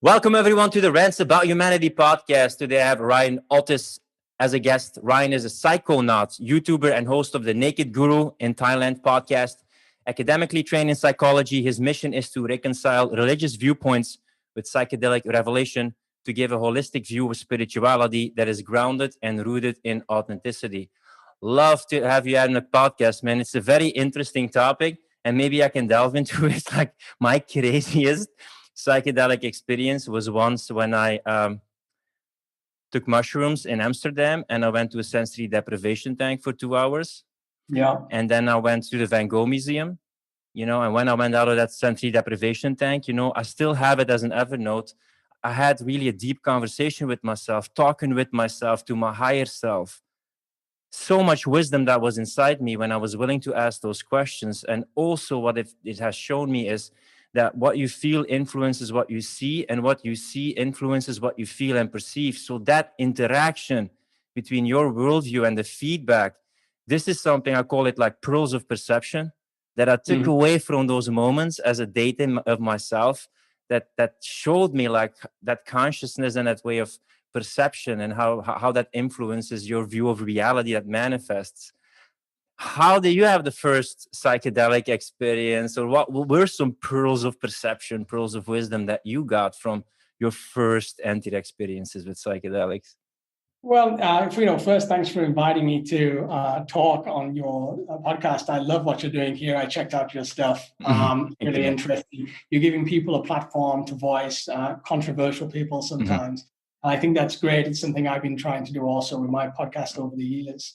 Welcome, everyone, to the Rants About Humanity podcast. Today, I have Ryan Otis as a guest. Ryan is a psychonaut, YouTuber, and host of the Naked Guru in Thailand podcast. Academically trained in psychology, his mission is to reconcile religious viewpoints with psychedelic revelation to give a holistic view of spirituality that is grounded and rooted in authenticity. Love to have you on the podcast, man. It's a very interesting topic, and maybe I can delve into it. Like my craziest psychedelic experience was once when I took mushrooms in Amsterdam and I went to a sensory deprivation tank for 2 hours. Yeah. And then I went to the Van Gogh Museum, and when I went out of that sensory deprivation tank, I still have it as an Evernote. I had really a deep conversation with myself, talking with myself to my higher self. So much wisdom that was inside me when I was willing to ask those questions. And also what it has shown me is that what you feel influences what you see, and what you see influences what you feel and perceive. So that interaction between your worldview and the feedback, this is something I call it like pearls of perception that I took away from those moments as a data of myself that showed me like that consciousness and that way of perception and how that influences your view of reality that manifests. How did you have the first psychedelic experience, or what were some pearls of perception, pearls of wisdom that you got from your first entered experiences with psychedelics? Well, first, thanks for inviting me to talk on your podcast. I love what you're doing here. I checked out your stuff. Really interesting. You're giving people a platform to voice controversial people sometimes. I think that's great. It's something I've been trying to do also with my podcast over the years.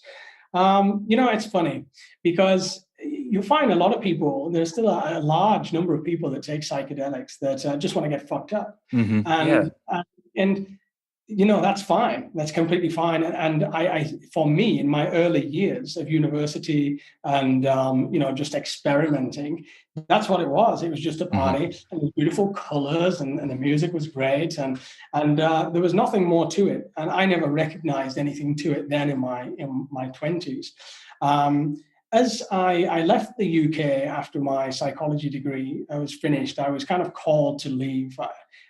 It's funny because you find a lot of people, there's still a large number of people that take psychedelics that just want to get fucked up. And that's fine. That's completely fine. And I, for me, in my early years of university and, just experimenting, that's what it was. It was just a party and beautiful colors and the music was great. And there was nothing more to it. And I never recognized anything to it then in my 20s. As I left the UK after my psychology degree, I was finished. I was kind of called to leave.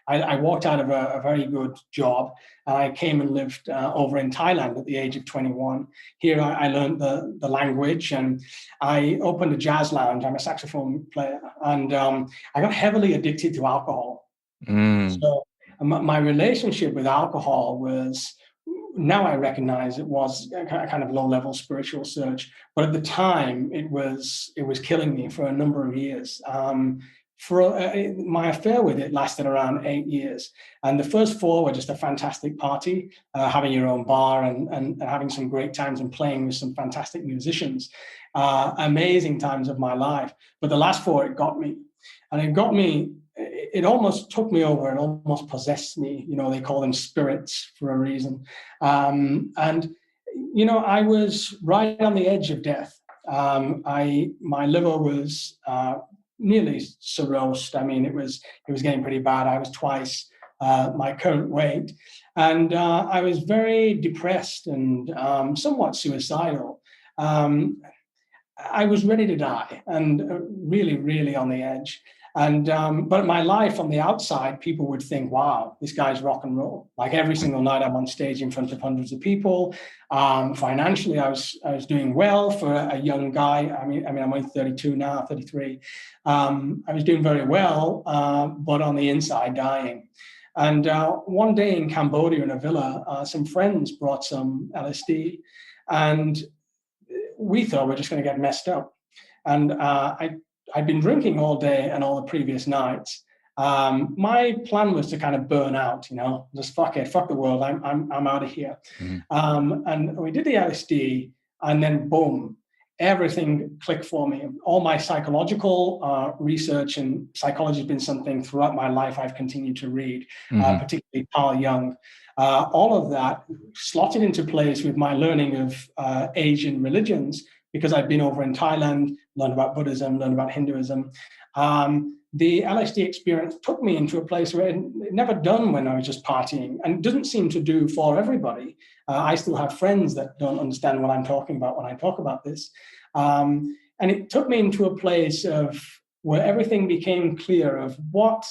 I walked out of a very good job. I came and lived over in Thailand at the age of 21. Here I learned the language and I opened a jazz lounge. I'm a saxophone player. And I got heavily addicted to alcohol. So my relationship with alcohol was, now I recognize it was a kind of low-level spiritual search. But at the time, it was killing me for a number of years. My affair with it lasted around 8 years. And the first 4 were just a fantastic party, having your own bar and having some great times and playing with some fantastic musicians. Amazing times of my life. But the last 4, it got me. And it got me, it almost took me over and almost possessed me. They call them spirits for a reason. I was right on the edge of death. My liver was nearly cirrhosed. I mean, it was getting pretty bad. I was twice my current weight. And I was very depressed and somewhat suicidal. I was ready to die and really, really on the edge. And but my life on the outside, people would think, wow, this guy's rock and roll. Like every single night I'm on stage in front of hundreds of people. Financially, I was doing well for a young guy. I mean, I'm only 32 now, 33. I was doing very well, but on the inside, dying. And one day in Cambodia in a villa, some friends brought some LSD, and we thought we're just going to get messed up. And I'd been drinking all day and all the previous nights. My plan was to kind of burn out, just fuck the world. I'm out of here. And we did the LSD, and then boom, everything clicked for me. All my psychological research, and psychology has been something throughout my life I've continued to read, particularly Carl Jung. All of that slotted into place with my learning of Asian religions, because I've been over in Thailand, learned about Buddhism, learned about Hinduism. The LSD experience took me into a place where I'd never done when I was just partying, and it doesn't seem to do for everybody. I still have friends that don't understand what I'm talking about when I talk about this. And it took me into a place of where everything became clear of what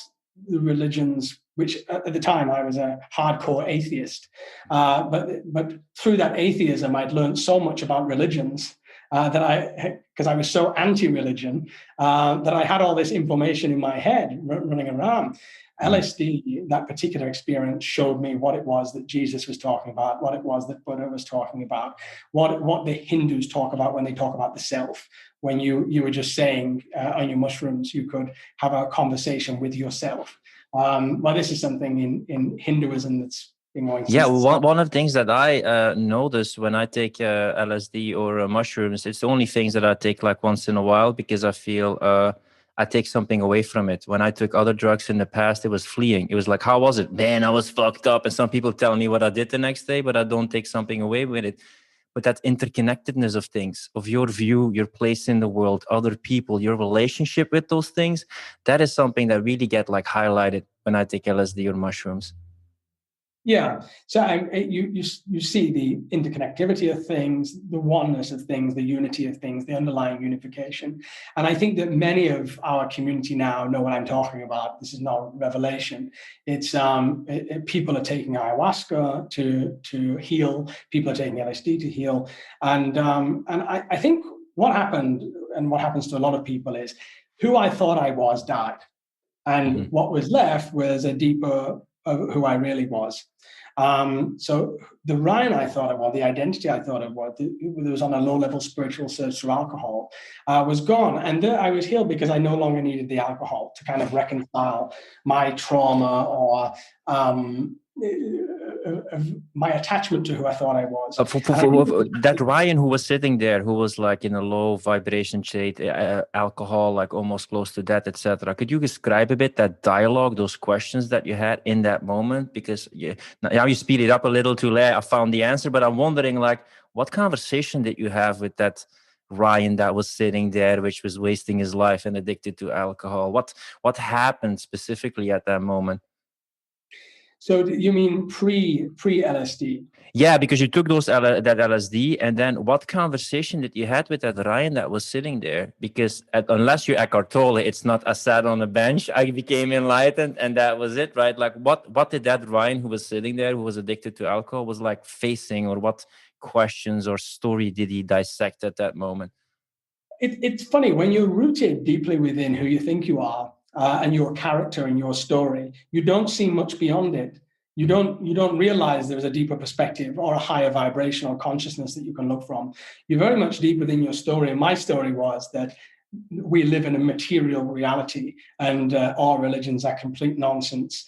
the religions which at the time I was a hardcore atheist. But through that atheism, I'd learned so much about religions because I was so anti-religion, that I had all this information in my head running around. LSD, that particular experience, showed me what it was that Jesus was talking about, what it was that Buddha was talking about, what the Hindus talk about when they talk about the self. When you were just saying on your mushrooms, you could have a conversation with yourself. Well, this is something in Hinduism that's been going. Yeah, one of the things that I notice when I take LSD or mushrooms, it's the only things that I take like once in a while because I feel I take something away from it. When I took other drugs in the past, it was fleeing. It was like, how was it? Man, I was fucked up. And some people tell me what I did the next day, but I don't take something away with it. But that interconnectedness of things, of your view, your place in the world, other people, your relationship with those things, that is something that really get like highlighted when I take LSD or mushrooms. Yeah, so you see the interconnectivity of things, the oneness of things, the unity of things, the underlying unification, and I think that many of our community now know what I'm talking about. This is not revelation. It's people are taking ayahuasca to heal. People are taking LSD to heal, and I think what happened and what happens to a lot of people is who I thought I was died, and what was left was a deeper of who I really was. So the Ryan I thought I was, the identity I thought I was, that was on a low-level spiritual search through alcohol, was gone. And I was healed because I no longer needed the alcohol to kind of reconcile my trauma or my attachment to who I thought I was. That Ryan who was sitting there, who was like in a low vibration state, alcohol, like almost close to that, etc. Could you describe a bit that dialogue, those questions that you had in that moment? Because now you speed it up a little too late. I found the answer, but I'm wondering, like, what conversation did you have with that Ryan that was sitting there, which was wasting his life and addicted to alcohol? What happened specifically at that moment? So you mean pre LSD? Yeah, because you took that LSD, and then what conversation did you had with that Ryan that was sitting there? Because unless you Eckhart Tolle, it's not I sat on a bench, I became enlightened, and that was it, right? Like what did that Ryan who was sitting there, who was addicted to alcohol, was like facing, or what questions or story did he dissect at that moment? It's funny when you're rooted deeply within who you think you are. And your character and your story, you don't see much beyond it. You don't realize there's a deeper perspective or a higher vibrational consciousness that you can look from. You're very much deep within your story. And my story was that we live in a material reality, and all religions are complete nonsense.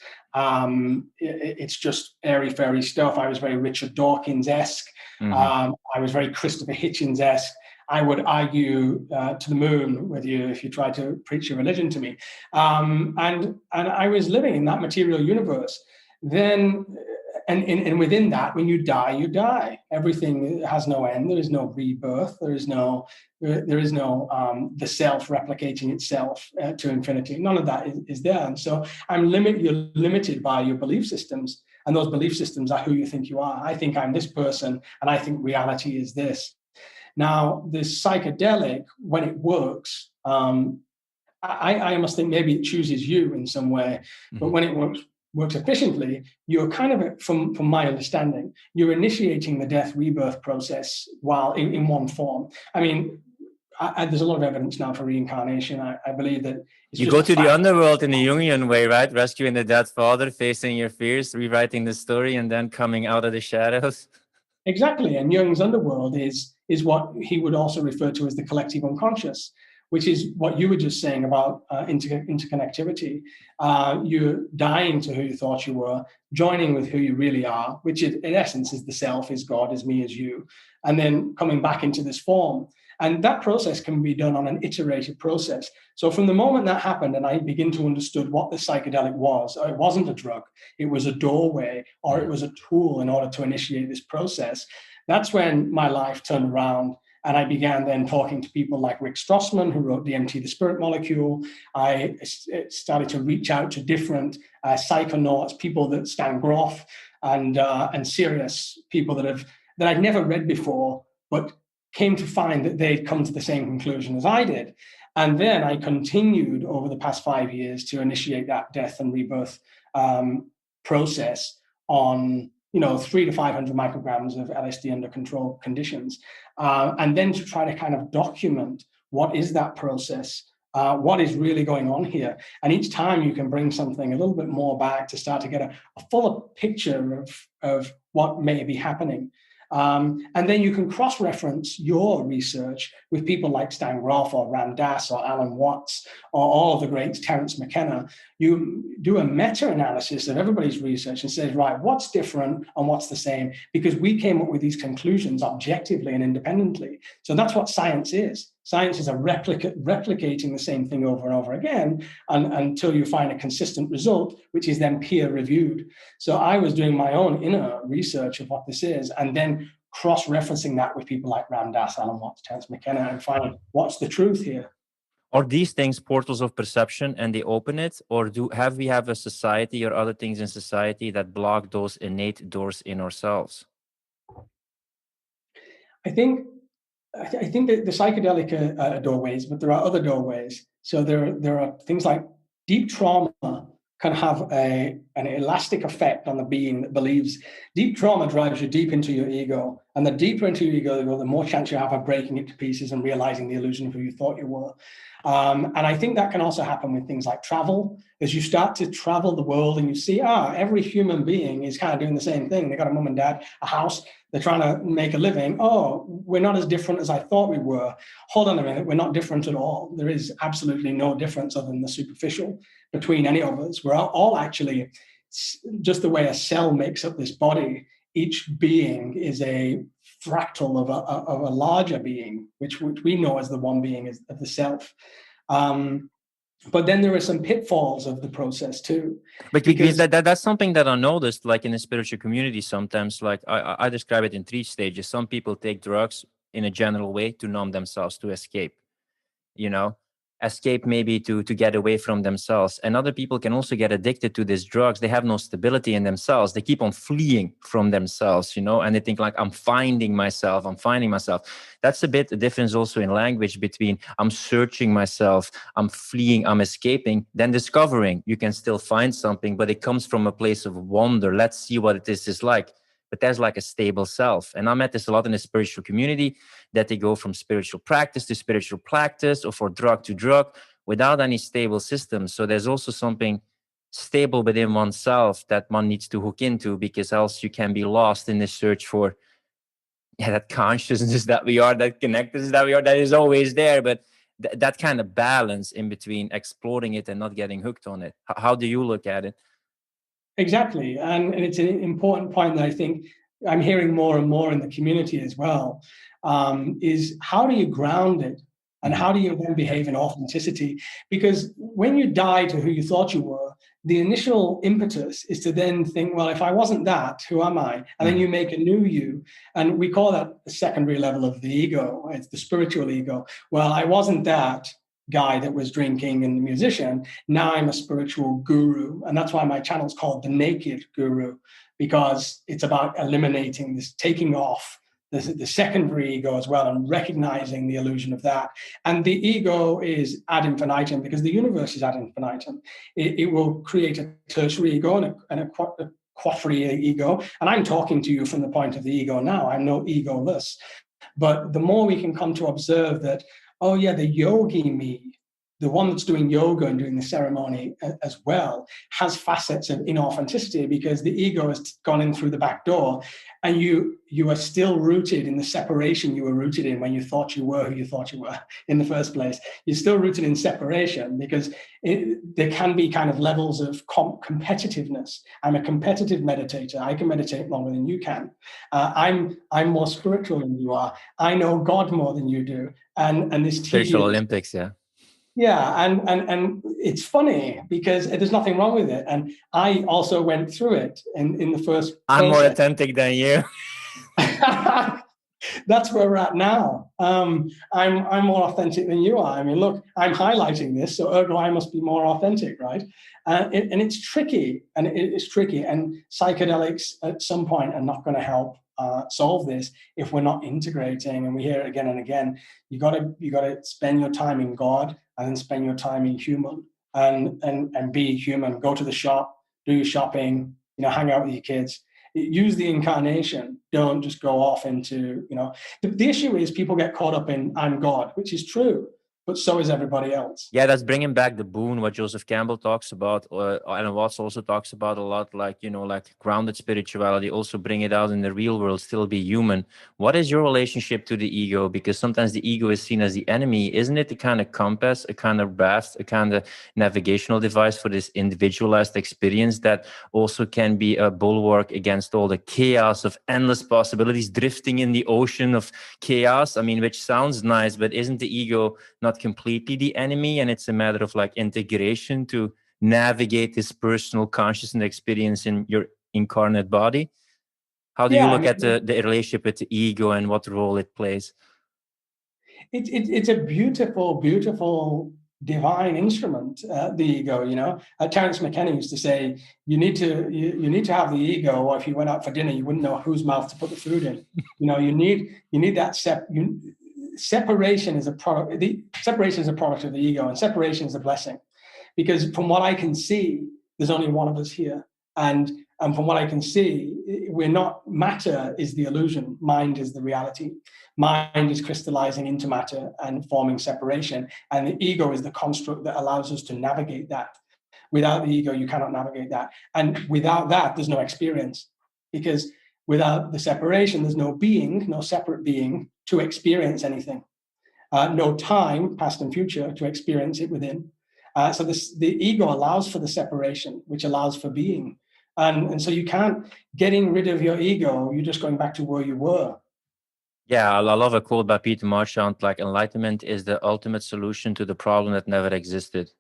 It's just airy-fairy stuff. I was very Richard Dawkins-esque. I was very Christopher Hitchens-esque. I would argue to the moon with you if you tried to preach your religion to me. And I was living in that material universe. Then, and within that, when you die, you die. Everything has no end. There is no rebirth. There is no the self replicating itself to infinity. None of that is there. And so you're limited by your belief systems. And those belief systems are who you think you are. I think I'm this person, and I think reality is this. Now, this psychedelic, when it works, I must think maybe it chooses you in some way, but when it works efficiently, you're kind of, from my understanding, you're initiating the death rebirth process while in one form. I mean, there's a lot of evidence now for reincarnation. I believe that you go to the underworld in the Jungian way, right? Rescuing the dead father, facing your fears, rewriting the story, and then coming out of the shadows. Exactly. And Jung's underworld is what he would also refer to as the collective unconscious, which is what you were just saying about interconnectivity. You're dying to who you thought you were, joining with who you really are, which in essence is the self, is God, is me, is you, and then coming back into this form. And that process can be done on an iterative process. So from the moment that happened and I begin to understood what the psychedelic was, it wasn't a drug, it was a doorway, or it was a tool in order to initiate this process. That's when my life turned around. And I began then talking to people like Rick Strassman, who wrote DMT, The Spirit Molecule. I started to reach out to different psychonauts, people that Stan Groff and serious people that I'd never read before, but came to find that they'd come to the same conclusion as I did. And then I continued over the past 5 years to initiate that death and rebirth process on 300 to 500 micrograms of LSD under controlled conditions, and then to try to kind of document what is that process, what is really going on here. And each time you can bring something a little bit more back to start to get a fuller picture of what may be happening. And then you can cross-reference your research with people like Stan Grof or Ram Dass or Alan Watts or all of the greats, Terence McKenna. You do a meta-analysis of everybody's research and says, right, what's different and what's the same? Because we came up with these conclusions objectively and independently. So that's what science is. Science is a replicating the same thing over and over again until you find a consistent result, which is then peer-reviewed. So I was doing my own inner research of what this is, and then cross-referencing that with people like Ram Dass, Alan Watts, Terence McKenna, and finding what's the truth here. Are these things portals of perception and they open it? Or we have a society or other things in society that block those innate doors in ourselves? I think that the psychedelic are doorways, but there are other doorways. So there are things like deep trauma can have an elastic effect on the being that believes. Deep trauma drives you deep into your ego. And the deeper into your ego you go, the more chance you have of breaking it to pieces and realizing the illusion of who you thought you were. And I think that can also happen with things like travel. As you start to travel the world and you see, every human being is kind of doing the same thing. They got a mom and dad, a house, they're trying to make a living. Oh, we're not as different as I thought we were. Hold on a minute, we're not different at all. There is absolutely no difference other than the superficial between any of us. We're all actually, just the way a cell makes up this body, each being is a fractal of a larger being, which we know as the one being of the self. But then there are some pitfalls of the process too. Because that's something that I noticed, like in the spiritual community sometimes, like I describe it in 3 stages. Some people take drugs in a general way to numb themselves, to escape, escape maybe to get away from themselves. And other people can also get addicted to these drugs. They have no stability in themselves. They keep on fleeing from themselves, and they think like, I'm finding myself. That's a bit the difference also in language between I'm searching myself, I'm fleeing, I'm escaping, then discovering. You can still find something, but it comes from a place of wonder. Let's see what this is like. But there's like a stable self. And I met this a lot in the spiritual community, that they go from spiritual practice to spiritual practice or for drug to drug without any stable system. So there's also something stable within oneself that one needs to hook into, because else you can be lost in the search for that consciousness that we are, that connectedness that we are, that is always there. But that kind of balance in between exploring it and not getting hooked on it. How do you look at it? Exactly. And it's an important point that I think I'm hearing more and more in the community as well, is how do you ground it? And how do you then behave in authenticity? Because when you die to who you thought you were, the initial impetus is to then think, well, if I wasn't that, who am I? And then you make a new you. And we call that the secondary level of the ego. It's the spiritual ego. Well, I wasn't that guy that was drinking and the musician. Now I'm a spiritual guru. And that's why my channel is called The Naked Guru, because it's about eliminating this, taking off the secondary ego as well, and recognizing the illusion of that. And the ego is ad infinitum, because the universe is ad infinitum. It will create a tertiary ego and a quaternary ego. And I'm talking to you from the point of the ego now. I'm no egoless. But the more we can come to observe that, oh yeah, the yogi me, the one that's doing yoga and doing the ceremony as well, has facets of inauthenticity, because the ego has gone in through the back door, and you are still rooted in the separation you were rooted in when you thought you were who you thought you were in the first place. You're still rooted in separation, because there can be kind of levels of competitiveness. I'm a competitive meditator. I can meditate longer than you can. I'm more spiritual than you are. I know God more than you do. And this spiritual Olympics, yeah. Yeah, and it's funny because there's nothing wrong with it. And I also went through it in the first I'm process. More authentic than you. That's where we're at now. I'm more authentic than you are. I mean, look, I'm highlighting this, so ergo I must be more authentic, right? And it's tricky, and it's tricky. And psychedelics at some point are not going to help solve this if we're not integrating. And we hear it again and again. You got to spend your time in God, and then spend your time in human, and be human. Go to the shop, do your shopping, hang out with your kids. Use the incarnation. Don't just go off into, the issue is people get caught up in I'm God, which is true, but so is everybody else. Yeah, that's bringing back the boon, what Joseph Campbell talks about. Alan Watts also talks about a lot, like, like grounded spirituality, also bring it out in the real world, still be human. What is your relationship to the ego? Because sometimes the ego is seen as the enemy. Isn't it a kind of compass, a kind of raft, a kind of navigational device for this individualized experience that also can be a bulwark against all the chaos of endless possibilities drifting in the ocean of chaos? I mean, which sounds nice, but isn't the ego not completely the enemy, and it's a matter of like integration to navigate this personal consciousness experience in your incarnate body? How do you look at the relationship with the ego and what role it plays? It's a beautiful divine instrument, the ego. Terence McKenna used to say you need to have the ego, or if you went out for dinner you wouldn't know whose mouth to put the food in. You need that separation is a product. Separation is a product of the ego, and separation is a blessing, because from what I can see, there's only one of us here, and from what I can see, we're not. Matter is the illusion. Mind is the reality. Mind is crystallizing into matter and forming separation, and the ego is the construct that allows us to navigate that. Without the ego, you cannot navigate that, and without that, there's no experience, because without the separation, there's no being, no separate being to experience anything. No time, past and future, to experience it within. So the ego allows for the separation, which allows for being. And so you can't, getting rid of your ego, you're just going back to where you were. Yeah, I love a quote by Peter Marchand, like enlightenment is the ultimate solution to the problem that never existed.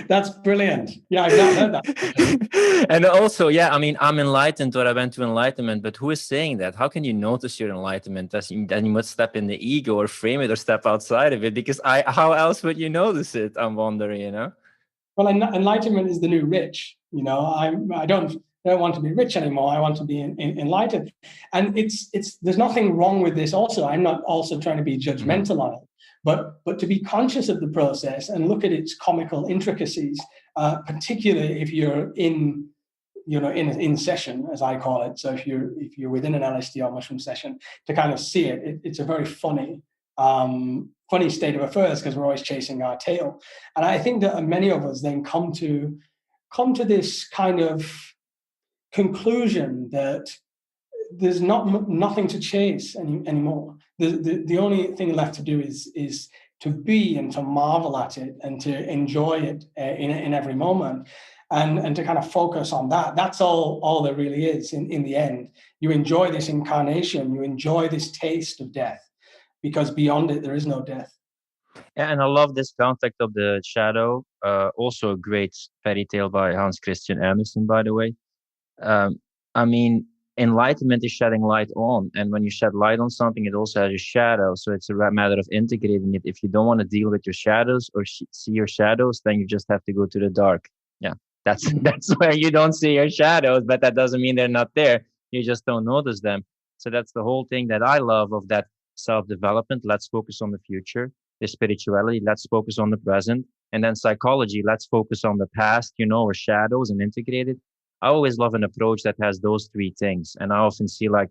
That's brilliant. Yeah, I've not heard that. And also, yeah, I mean, I'm enlightened, or I went to enlightenment, but who is saying that? How can you notice your enlightenment? Then you must step in the ego or frame it or step outside of it, because how else would you notice it? I'm wondering, Well, enlightenment is the new rich. I don't want to be rich anymore. I want to be enlightened. And there's nothing wrong with this also. I'm not also trying to be judgmental on it. But to be conscious of the process and look at its comical intricacies, particularly if you're in session, as I call it. So if you're within an LSD or mushroom session, to kind of see it, it's a very funny state of affairs, because we're always chasing our tail. And I think that many of us then come to this kind of conclusion that there's nothing to chase anymore. The only thing left to do is to be and to marvel at it and to enjoy it in every moment, and to kind of focus on that. That's all there really is in the end. You enjoy this incarnation, you enjoy this taste of death, because beyond it there is no death. And I love this concept of the shadow. Also a great fairy tale by Hans Christian Andersen, by the way. I mean, enlightenment is shedding light on, and when you shed light on something, it also has a shadow. So it's a matter of integrating it. If you don't want to deal with your shadows or see your shadows, then you just have to go to the dark. Yeah, that's where you don't see your shadows, but that doesn't mean they're not there. You just don't notice them. So that's the whole thing that I love of that self-development. Let's focus on the future. The spirituality, let's focus on the present. And then psychology, let's focus on the past, or shadows, and integrate it. I always love an approach that has those three things. And I often see like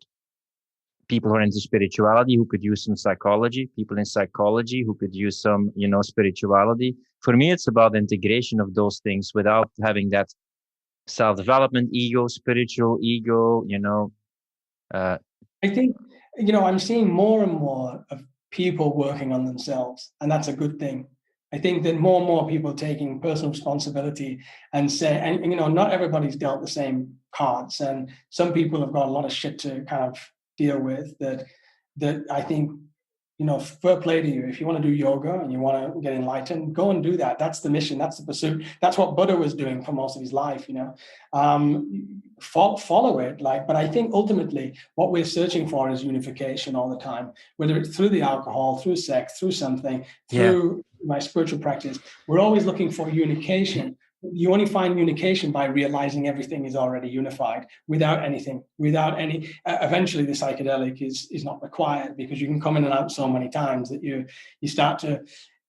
people who are into spirituality who could use some psychology, people in psychology who could use some, spirituality. For me, it's about integration of those things without having that self-development ego, spiritual ego, I think, I'm seeing more and more of people working on themselves, and that's a good thing. I think that more and more people taking personal responsibility and not everybody's dealt the same cards, and some people have got a lot of shit to kind of deal with that I think, fair play to you. If you want to do yoga and you want to get enlightened, go and do that. That's the mission. That's the pursuit. That's what Buddha was doing for most of his life, follow it. But I think ultimately what we're searching for is unification all the time, whether it's through the alcohol, through sex, through something, through my spiritual practice. We're always looking for unification. You only find unification by realizing everything is already unified without anything, eventually the psychedelic is not required, because you can come in and out so many times that you start to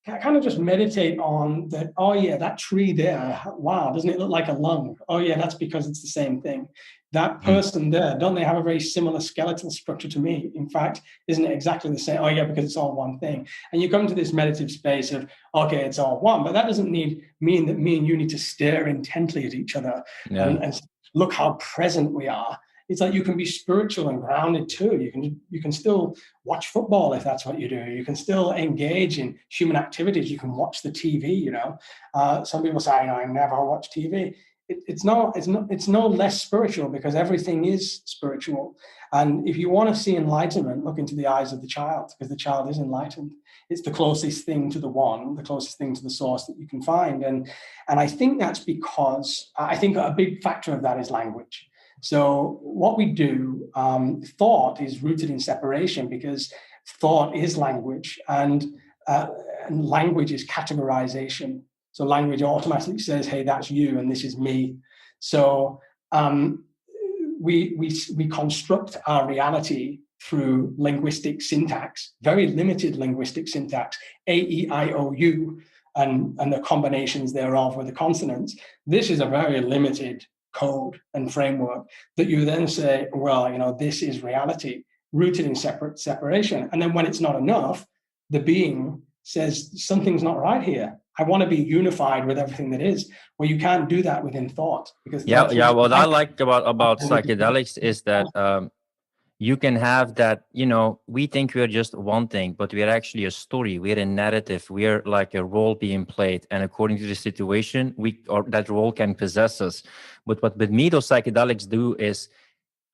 kind of just meditate on that. Oh yeah, that tree there, wow, doesn't it look like a lung? Oh yeah, that's because it's the same thing. That person there, don't they have a very similar skeletal structure to me? In fact, isn't it exactly the same? Oh yeah, because it's all one thing. And you come to this meditative space of, okay, it's all one, but that doesn't mean that me and you need to stare intently at each other and look how present we are. It's like you can be spiritual and grounded too. You can still watch football if that's what you do. You can still engage in human activities. You can watch the TV. Some people say, I never watch TV. It's no less spiritual, because everything is spiritual. And if you want to see enlightenment, look into the eyes of the child, because the child is enlightened. It's the closest thing to the one, the closest thing to the source that you can find. And I think that's because I think a big factor of that is language. So what we do, thought is rooted in separation, because thought is language, and language is categorization. So language automatically says, hey, that's you and this is me. So we construct our reality through linguistic syntax, very limited linguistic syntax, A, E, I, O, U, and the combinations thereof with the consonants. This is a very limited code and framework that you then say, well, this is reality, rooted in separation. And then when it's not enough, the being says, something's not right here. I want to be unified with everything that is. Well, you can't do that within thought, because what I like about psychedelics is that you can have that, we think we're just one thing, but we're actually a story. We're a narrative. We're like a role being played. And according to the situation, that role can possess us. But what with me, those psychedelics do is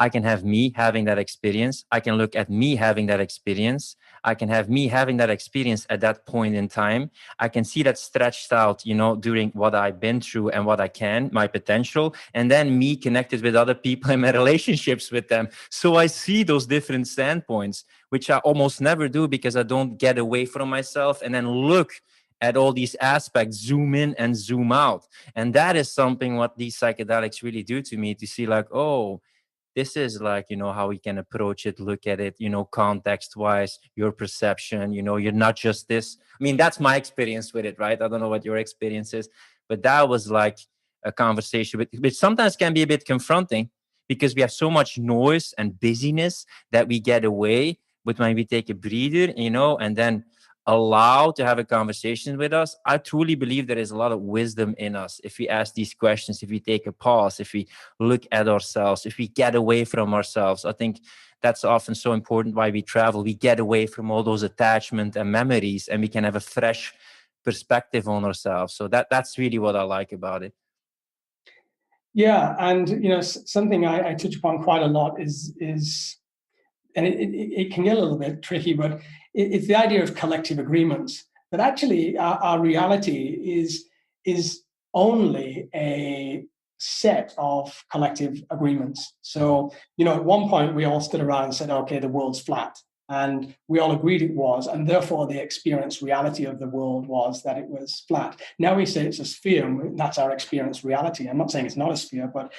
I can have me having that experience. I can look at me having that experience. I can have me having that experience at that point in time. I can see that stretched out, during what I've been through and what I can, my potential, and then me connected with other people and my relationships with them. So I see those different standpoints, which I almost never do, because I don't get away from myself and then look at all these aspects, zoom in and zoom out. And that is something what these psychedelics really do to me, to see like, oh, this is like, how we can approach it, look at it, context wise, your perception, you're not just this. I mean, that's my experience with it, right? I don't know what your experience is, but that was like a conversation which sometimes can be a bit confronting, because we have so much noise and busyness that we get away. But when we take a breather, and then allow to have a conversation with us, I truly believe there is a lot of wisdom in us. If we ask these questions, if we take a pause, if we look at ourselves, if we get away from ourselves, I think that's often so important why we travel. We get away from all those attachments and memories, and we can have a fresh perspective on ourselves. So that's really what I like about it. Yeah. And, something I touch upon quite a lot is and it can get a little bit tricky, but it's the idea of collective agreements. That actually our reality is only a set of collective agreements. So, at one point we all stood around and said, okay, the world's flat. And we all agreed it was, and therefore the experienced reality of the world was that it was flat. Now we say it's a sphere, and that's our experienced reality. I'm not saying it's not a sphere, but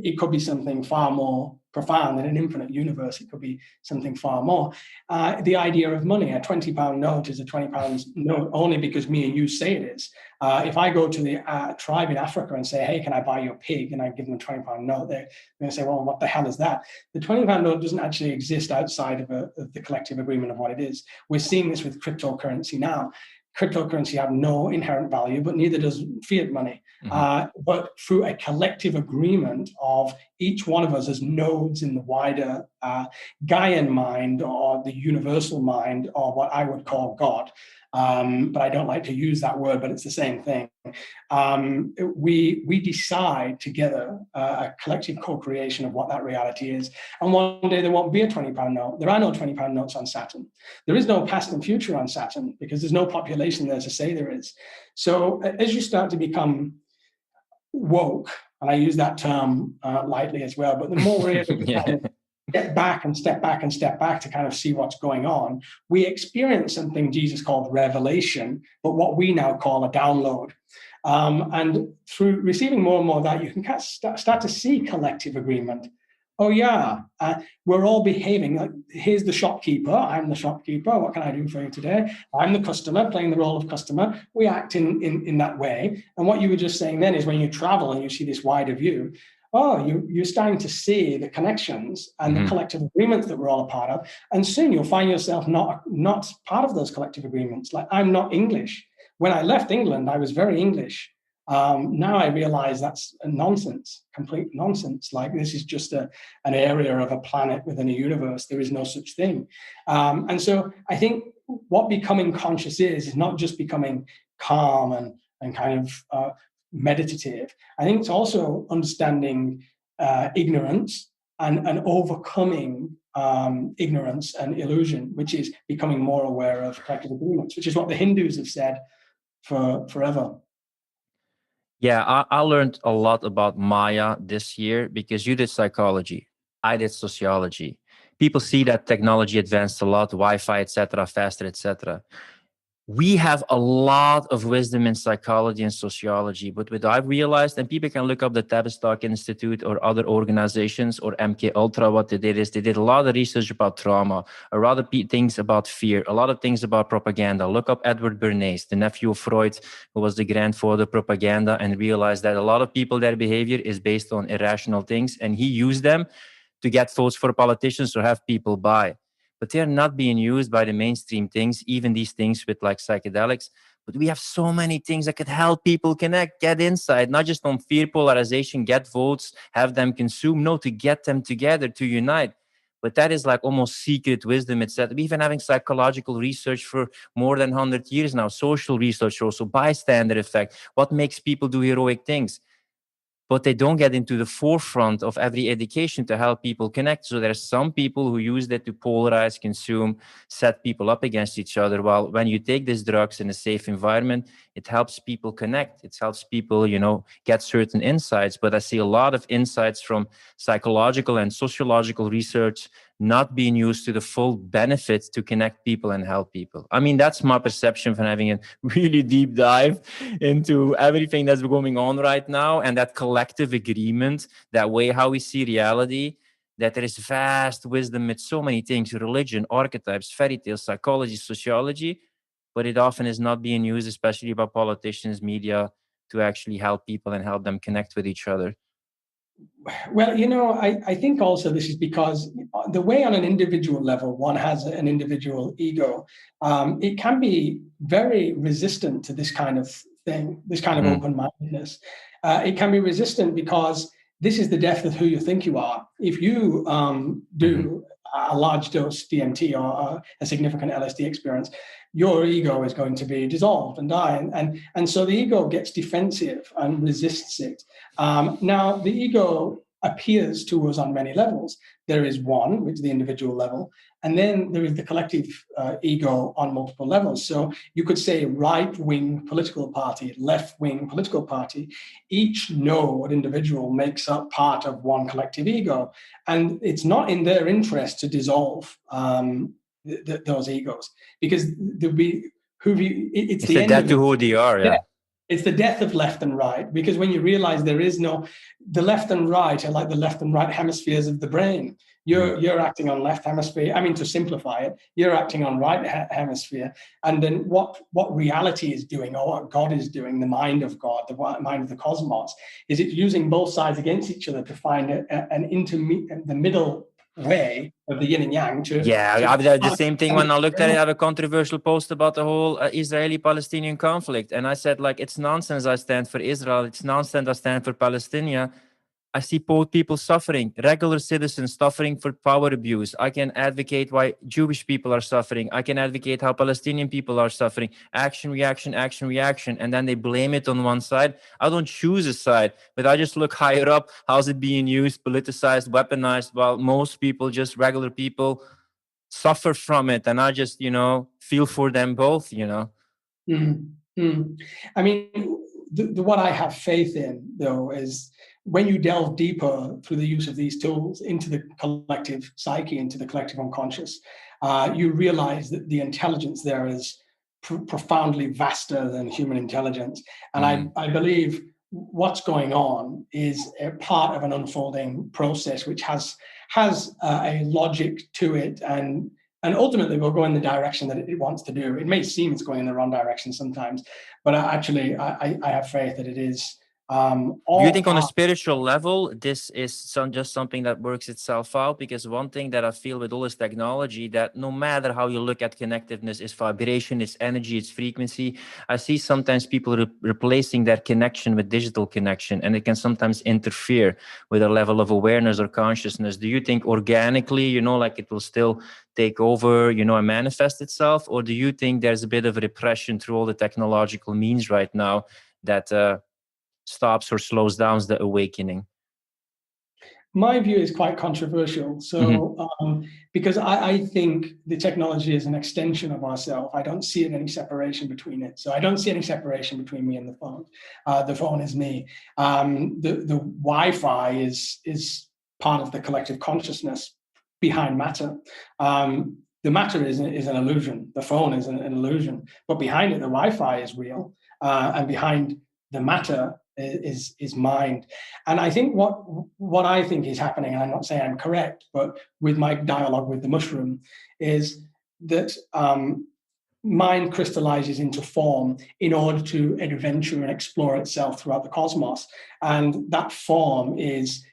it could be something far more profound than an infinite universe. It could be something far more. The idea of money, a £20 note is a £20 note only because me and you say it is. If I go to the tribe in Africa and say, hey, can I buy your pig? And I give them a £20 note, they're going to say, well, what the hell is that? The £20 note doesn't actually exist outside of the collective agreement of what it is. We're seeing this with cryptocurrency now. Cryptocurrency have no inherent value, but neither does fiat money. But through a collective agreement of each one of us as nodes in the wider Gaian mind, or the universal mind, or what I would call God, but I don't like to use that word, but it's the same thing. We decide together a collective co-creation of what that reality is. And one day there won't be a £20 note. There are no £20 notes on Saturn. There is no past and future on Saturn because there's no population there to say there is. So as you start to become woke, and I use that term lightly as well, but the more we're able to kind of get back and step back and step back to kind of see what's going on, we experience something Jesus called revelation, but what we now call a download. And through receiving more and more of that, you can start to see collective agreement. Oh, yeah, we're all behaving like, here's the shopkeeper. I'm the shopkeeper. What can I do for you today? I'm the customer, playing the role of customer. We act in that way. And what you were just saying then is when you travel and you see this wider view, you're starting to see the connections and the collective agreements that we're all a part of. And soon you'll find yourself not part of those collective agreements. Like, I'm not English. When I left England, I was very English. Now I realize that's a nonsense, complete nonsense. Like, this is just an area of a planet within a universe. There is no such thing. And so I think what becoming conscious is not just becoming calm and kind of meditative. I think it's also understanding ignorance and overcoming ignorance and illusion, which is becoming more aware of collective agreements, which is what the Hindus have said forever. Yeah, I learned a lot about Maya this year because you did psychology. I did sociology. People see that technology advanced a lot, Wi-Fi, etc., faster, etc. We have a lot of wisdom in psychology and sociology, but what I've realized, and people can look up the Tavistock Institute or other organizations or MK Ultra, what they did is they did a lot of research about trauma, a lot of things about fear, a lot of things about propaganda. Look up Edward Bernays, the nephew of Freud, who was the grandfather of propaganda, and realized that a lot of people, their behavior is based on irrational things, and he used them to get votes for politicians or have people buy. But they're not being used by the mainstream things, even these things with like psychedelics. But we have so many things that could help people connect, get insight, not just on fear, polarization, get votes, have them consume. No, to get them together, to unite. But that is like almost secret wisdom. It's that we've been having psychological research for more than 100 years now, social research also, bystander effect, what makes people do heroic things. But they don't get into the forefront of every education to help people connect. So there's some people who use that to polarize, consume, set people up against each other. While when you take these drugs in a safe environment, it helps people connect. It helps people, get certain insights. But I see a lot of insights from psychological and sociological research not being used to the full benefit to connect people and help people. I mean, that's my perception from having a really deep dive into everything that's going on right now, and that collective agreement, that way how we see reality, that there is vast wisdom with so many things, religion, archetypes, fairy tales, psychology, sociology, but it often is not being used, especially by politicians, media, to actually help people and help them connect with each other. Well, I think also this is because the way on an individual level one has an individual ego, it can be very resistant to this kind of thing, this kind of open-mindedness. It can be resistant because this is the depth of who you think you are. If you do a large dose DMT or a significant LSD experience, your ego is going to be dissolved and die. And so the ego gets defensive and resists it. Now, the ego appears to us on many levels. There is one, which is the individual level, and then there is the collective ego on multiple levels. So you could say right-wing political party, left-wing political party. Each node individual makes up part of one collective ego, and it's not in their interest to dissolve those egos, because there'll be it's the death to who they are. Yeah. It's the death of left and right, because when you realize there is the left and right are like the left and right hemispheres of the brain. You're acting on left hemisphere. I mean, to simplify it, you're acting on right hemisphere. And then what reality is doing, or what God is doing, the mind of God, the mind of the cosmos, is it's using both sides against each other to find the middle way of the yin and yang. The same thing when I looked at it. I have a controversial post about the whole Israeli-Palestinian conflict, and I said, like, it's nonsense I stand for Israel, it's nonsense I stand for Palestine. I see poor people suffering, regular citizens suffering for power abuse. I can advocate why Jewish people are suffering. I can advocate how Palestinian people are suffering. Action, reaction, action, reaction. And then they blame it on one side. I don't choose a side, but I just look higher up. How's it being used, politicized, weaponized? While most people, just regular people, suffer from it. And I just, feel for them both, I mean, what I have faith in, though, is when you delve deeper through the use of these tools into the collective psyche, into the collective unconscious, you realize that the intelligence there is profoundly vaster than human intelligence. And I believe what's going on is a part of an unfolding process which has a logic to it, and ultimately will go in the direction that it wants to do. It may seem it's going in the wrong direction sometimes, but actually I have faith that it is. Do you think on a spiritual level, this is just something that works itself out? Because one thing that I feel with all this technology, that no matter how you look at connectiveness, it's vibration, it's energy, it's frequency. I see sometimes people replacing that connection with digital connection, and it can sometimes interfere with a level of awareness or consciousness. Do you think organically, like it will still take over, and manifest itself? Or do you think there's a bit of repression through all the technological means right now that stops or slows down the awakening? My view is quite controversial. So, because I think the technology is an extension of ourselves, I don't see any separation between it. So I don't see any separation between me and the phone. The phone is me. The Wi-Fi is part of the collective consciousness behind matter. The matter is an illusion. The phone is an illusion, but behind it, the Wi-Fi is real, and behind the matter is mind. And I think what I think is happening, and I'm not saying I'm correct, but with my dialogue with the mushroom, is that mind crystallizes into form in order to adventure and explore itself throughout the cosmos. And that form is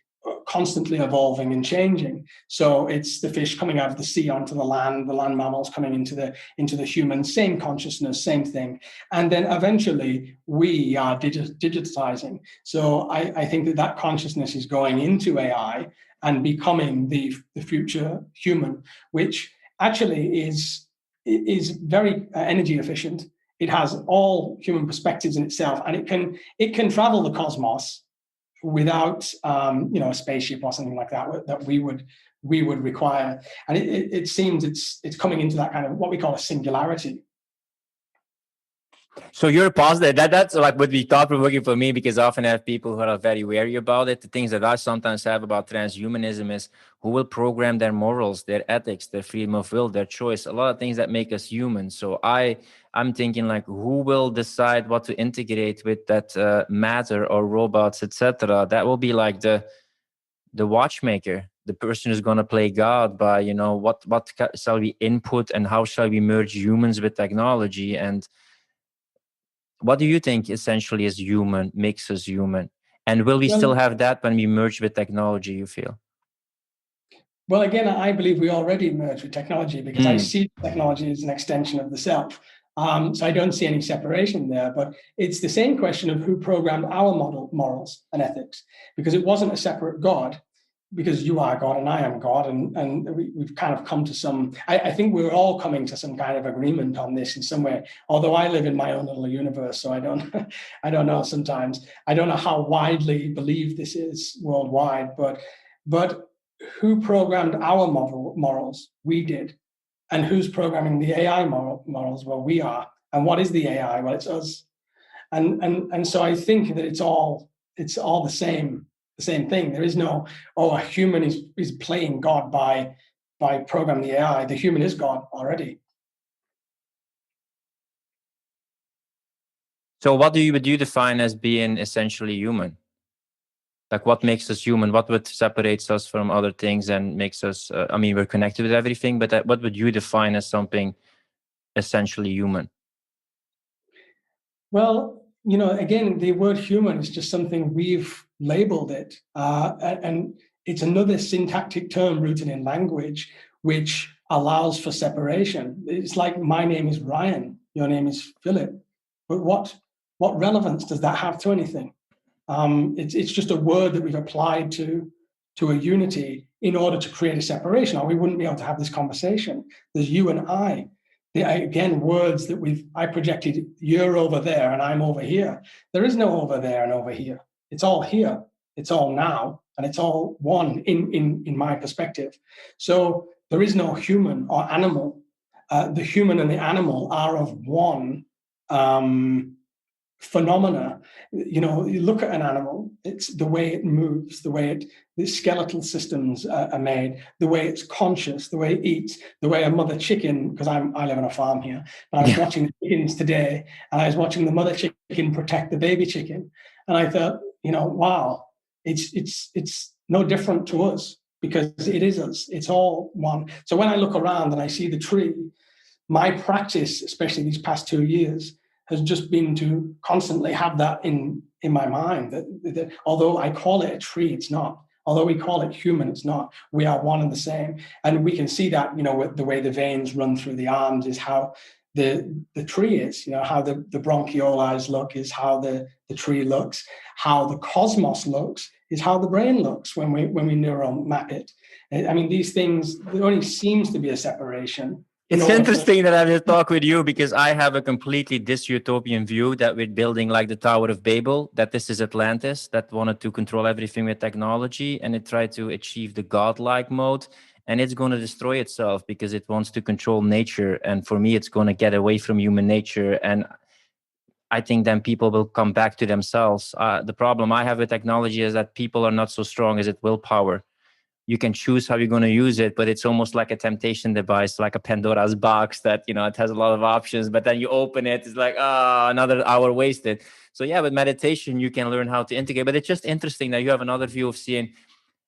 constantly evolving and changing. So it's the fish coming out of the sea onto the land mammals coming into the human, same consciousness, same thing. And then eventually we are digitizing. So I think that consciousness is going into AI and becoming the future human, which actually is very energy efficient. It has all human perspectives in itself, and it can travel the cosmos without a spaceship or something like that we would require. And it seems it's coming into that kind of what we call a singularity. So you're positive. That's like would be thought-provoking for me, because I often have people who are very wary about it. The things that I sometimes have about transhumanism is who will program their morals, their ethics, their freedom of will, their choice, a lot of things that make us human. So I'm thinking like, who will decide what to integrate with that matter or robots, etc. That will be like the watchmaker, the person who's going to play God by, what shall we input and how shall we merge humans with technology. And what do you think essentially is human, makes us human? And will we still have that when we merge with technology, you feel? Well, again, I believe we already merge with technology, because I see technology as an extension of the self. So I don't see any separation there, but it's the same question of who programmed our morals and ethics, because it wasn't a separate God, because you are God and I am God, and we've kind of come to some, I think we're all coming to some kind of agreement on this in some way, although I live in my own little universe, so I don't know sometimes. I don't know how widely believed this is worldwide, but who programmed our morals? We did. And who's programming the AI morals? Well, we are. And what is the AI? Well, it's us. And so I think that it's all the same thing. There is no, a human is playing God by programming the AI. The human is God already. So what would you define as being essentially human? Like what makes us human? What separates us from other things and makes us, we're connected with everything, but what would you define as something essentially human? Well, again, the word human is just something we've labeled it. And it's another syntactic term rooted in language, which allows for separation. It's like my name is Ryan, your name is Filip. But what relevance does that have to anything? It's just a word that we've applied to a unity in order to create a separation, or we wouldn't be able to have this conversation. There's you and I. Again, words that I projected, you're over there and I'm over here. There is no over there and over here. It's all here. It's all now, and it's all one in my perspective. So there is no human or animal. The human and the animal are of one phenomena. You look at an animal, it's the way it moves, the skeletal systems are made, the way it's conscious, the way it eats, the way a mother chicken, because I live on a farm here, but I was watching the chickens today, and I was watching the mother chicken protect the baby chicken. And I thought, wow, it's no different to us, because it is us. It's all one. So when I look around and I see the tree, my practice, especially these past 2 years, has just been to constantly have that in my mind, that although I call it a tree, it's not. Although we call it human, it's not. We are one and the same. And we can see that, with the way the veins run through the arms is how the tree is, how the bronchioles look is how the tree looks, how the cosmos looks is how the brain looks when we neural map it. I mean, these things, there only seems to be a separation. It's interesting that I have this talk with you, because I have a completely dystopian view that we're building like the Tower of Babel, that this is Atlantis that wanted to control everything with technology, and it tried to achieve the godlike mode, and it's going to destroy itself because it wants to control nature. And for me, it's going to get away from human nature. And I think then people will come back to themselves. The problem I have with technology is that people are not so strong as it willpower. You can choose how you're going to use it, but it's almost like a temptation device, like a Pandora's box that, it has a lot of options, but then you open it, it's like, another hour wasted. So yeah, with meditation, you can learn how to integrate, but it's just interesting that you have another view of seeing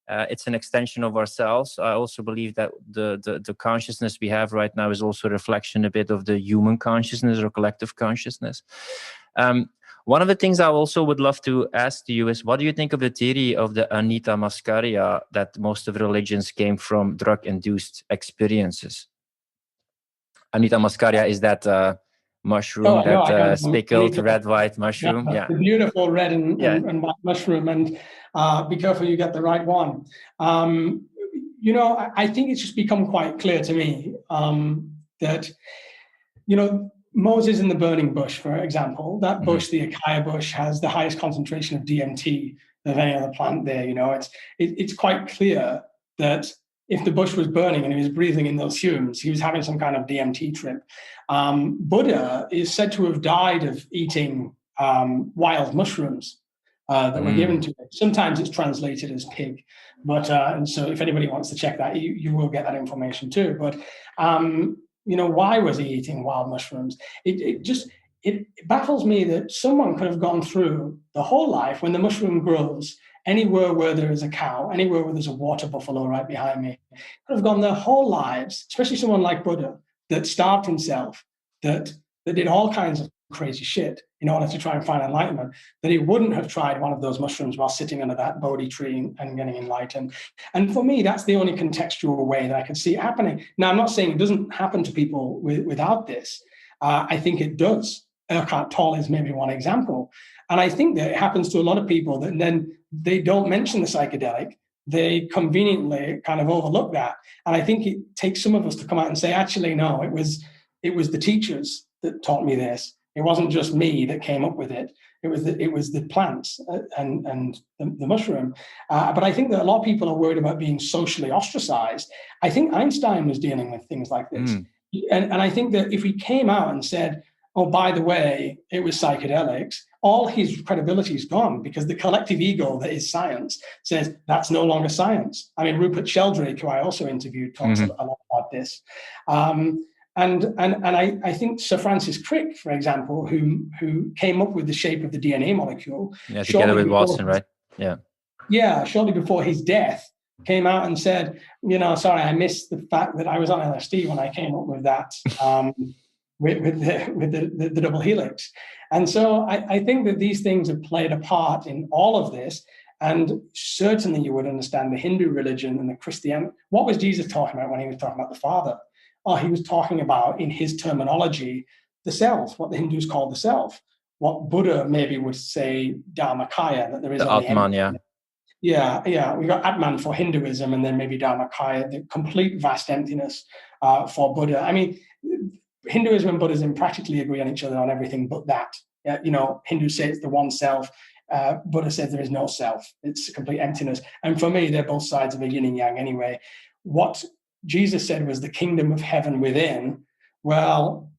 it's an extension of ourselves. I also believe that the consciousness we have right now is also a reflection a bit of the human consciousness or collective consciousness. One of the things I also would love to ask you is, what do you think of the theory of the Amanita Muscaria, that most of religions came from drug-induced experiences? Amanita Muscaria is that mushroom, speckled red-white mushroom. Yeah, the beautiful red and white mushroom. And be careful you get the right one. I think it's just become quite clear to me that, Moses in the burning bush, for example, that bush, the acacia bush, has the highest concentration of DMT of any other plant there. It's quite clear that if the bush was burning and he was breathing in those fumes, he was having some kind of DMT trip. Buddha is said to have died of eating wild mushrooms that were given to him. Sometimes it's translated as pig, but and so if anybody wants to check that, you will get that information too. But why was he eating wild mushrooms? It baffles me that someone could have gone through the whole life, when the mushroom grows, anywhere where there is a cow, anywhere where there's a water buffalo right behind me, could have gone their whole lives, especially someone like Buddha, that starved himself, that did all kinds of crazy shit in order to try and find enlightenment, that he wouldn't have tried one of those mushrooms while sitting under that Bodhi tree and getting enlightened. And for me, that's the only contextual way that I can see it happening. Now, I'm not saying it doesn't happen to people without this. I think it does. Eckhart Tolle is maybe one example. And I think that it happens to a lot of people that then they don't mention the psychedelic. They conveniently kind of overlook that. And I think it takes some of us to come out and say, actually, no, it was the teachers that taught me this. It wasn't just me that came up with it. It was the plants and the mushroom. But I think that a lot of people are worried about being socially ostracized. I think Einstein was dealing with things like this. And I think that if he came out and said, oh, by the way, it was psychedelics, all his credibility is gone, because the collective ego that is science says that's no longer science. I mean, Rupert Sheldrake, who I also interviewed, talks a lot about this. And I think Sir Francis Crick, for example, who came up with the shape of the DNA molecule. Yeah, together with Watson, right? Yeah. Yeah, shortly before his death, came out and said, sorry, I missed the fact that I was on LSD when I came up with that, with the double helix. And so I think that these things have played a part in all of this. And certainly you would understand the Hindu religion and the Christianity. What was Jesus talking about when he was talking about the Father? Oh, he was talking about, in his terminology, the self, what the Hindus call the self. what Buddha maybe would say Dharmakaya, that there is The only Atman, emptiness. Yeah. We got Atman for Hinduism, and then maybe Dharmakaya, the complete vast emptiness for Buddha. I mean, Hinduism and Buddhism practically agree on each other on everything but that. Hindus say it's the one self. Buddha says there is no self. It's complete emptiness. And for me, they're both sides of a yin and yang anyway. What Jesus said was the kingdom of heaven within. Well,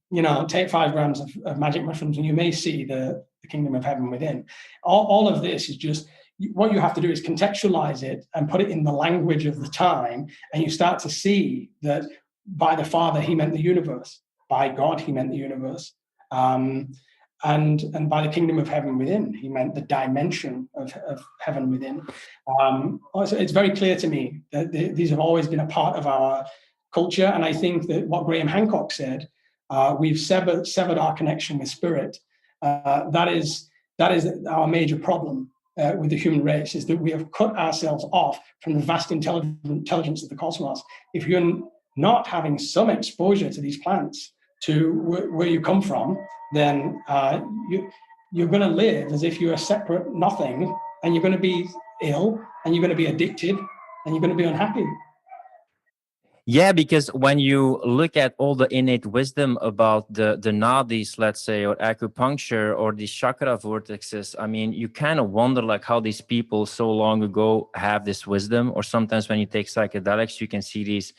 take 5 grams of magic mushrooms and you may see the kingdom of heaven within. All of this is just, what you have to do is contextualize it and put it in the language of the time, and you start to see that by the Father, he meant the universe. By God, he meant the universe. And by the kingdom of heaven within, he meant the dimension of heaven within. Also, it's very clear to me that these have always been a part of our culture. And I think that what Graham Hancock said, we've severed our connection with spirit. That is our major problem with the human race, is that we have cut ourselves off from the vast intelligence of the cosmos. If you're not having some exposure to these plants, to where you come from, then you're going to live as if you're a separate nothing, and you're going to be ill, and you're going to be addicted, and you're going to be unhappy. Yeah, because when you look at all the innate wisdom about the nadis, let's say, or acupuncture, or these chakra vortexes, I mean, you kind of wonder like how these people so long ago have this wisdom. Or sometimes when you take psychedelics, you can see these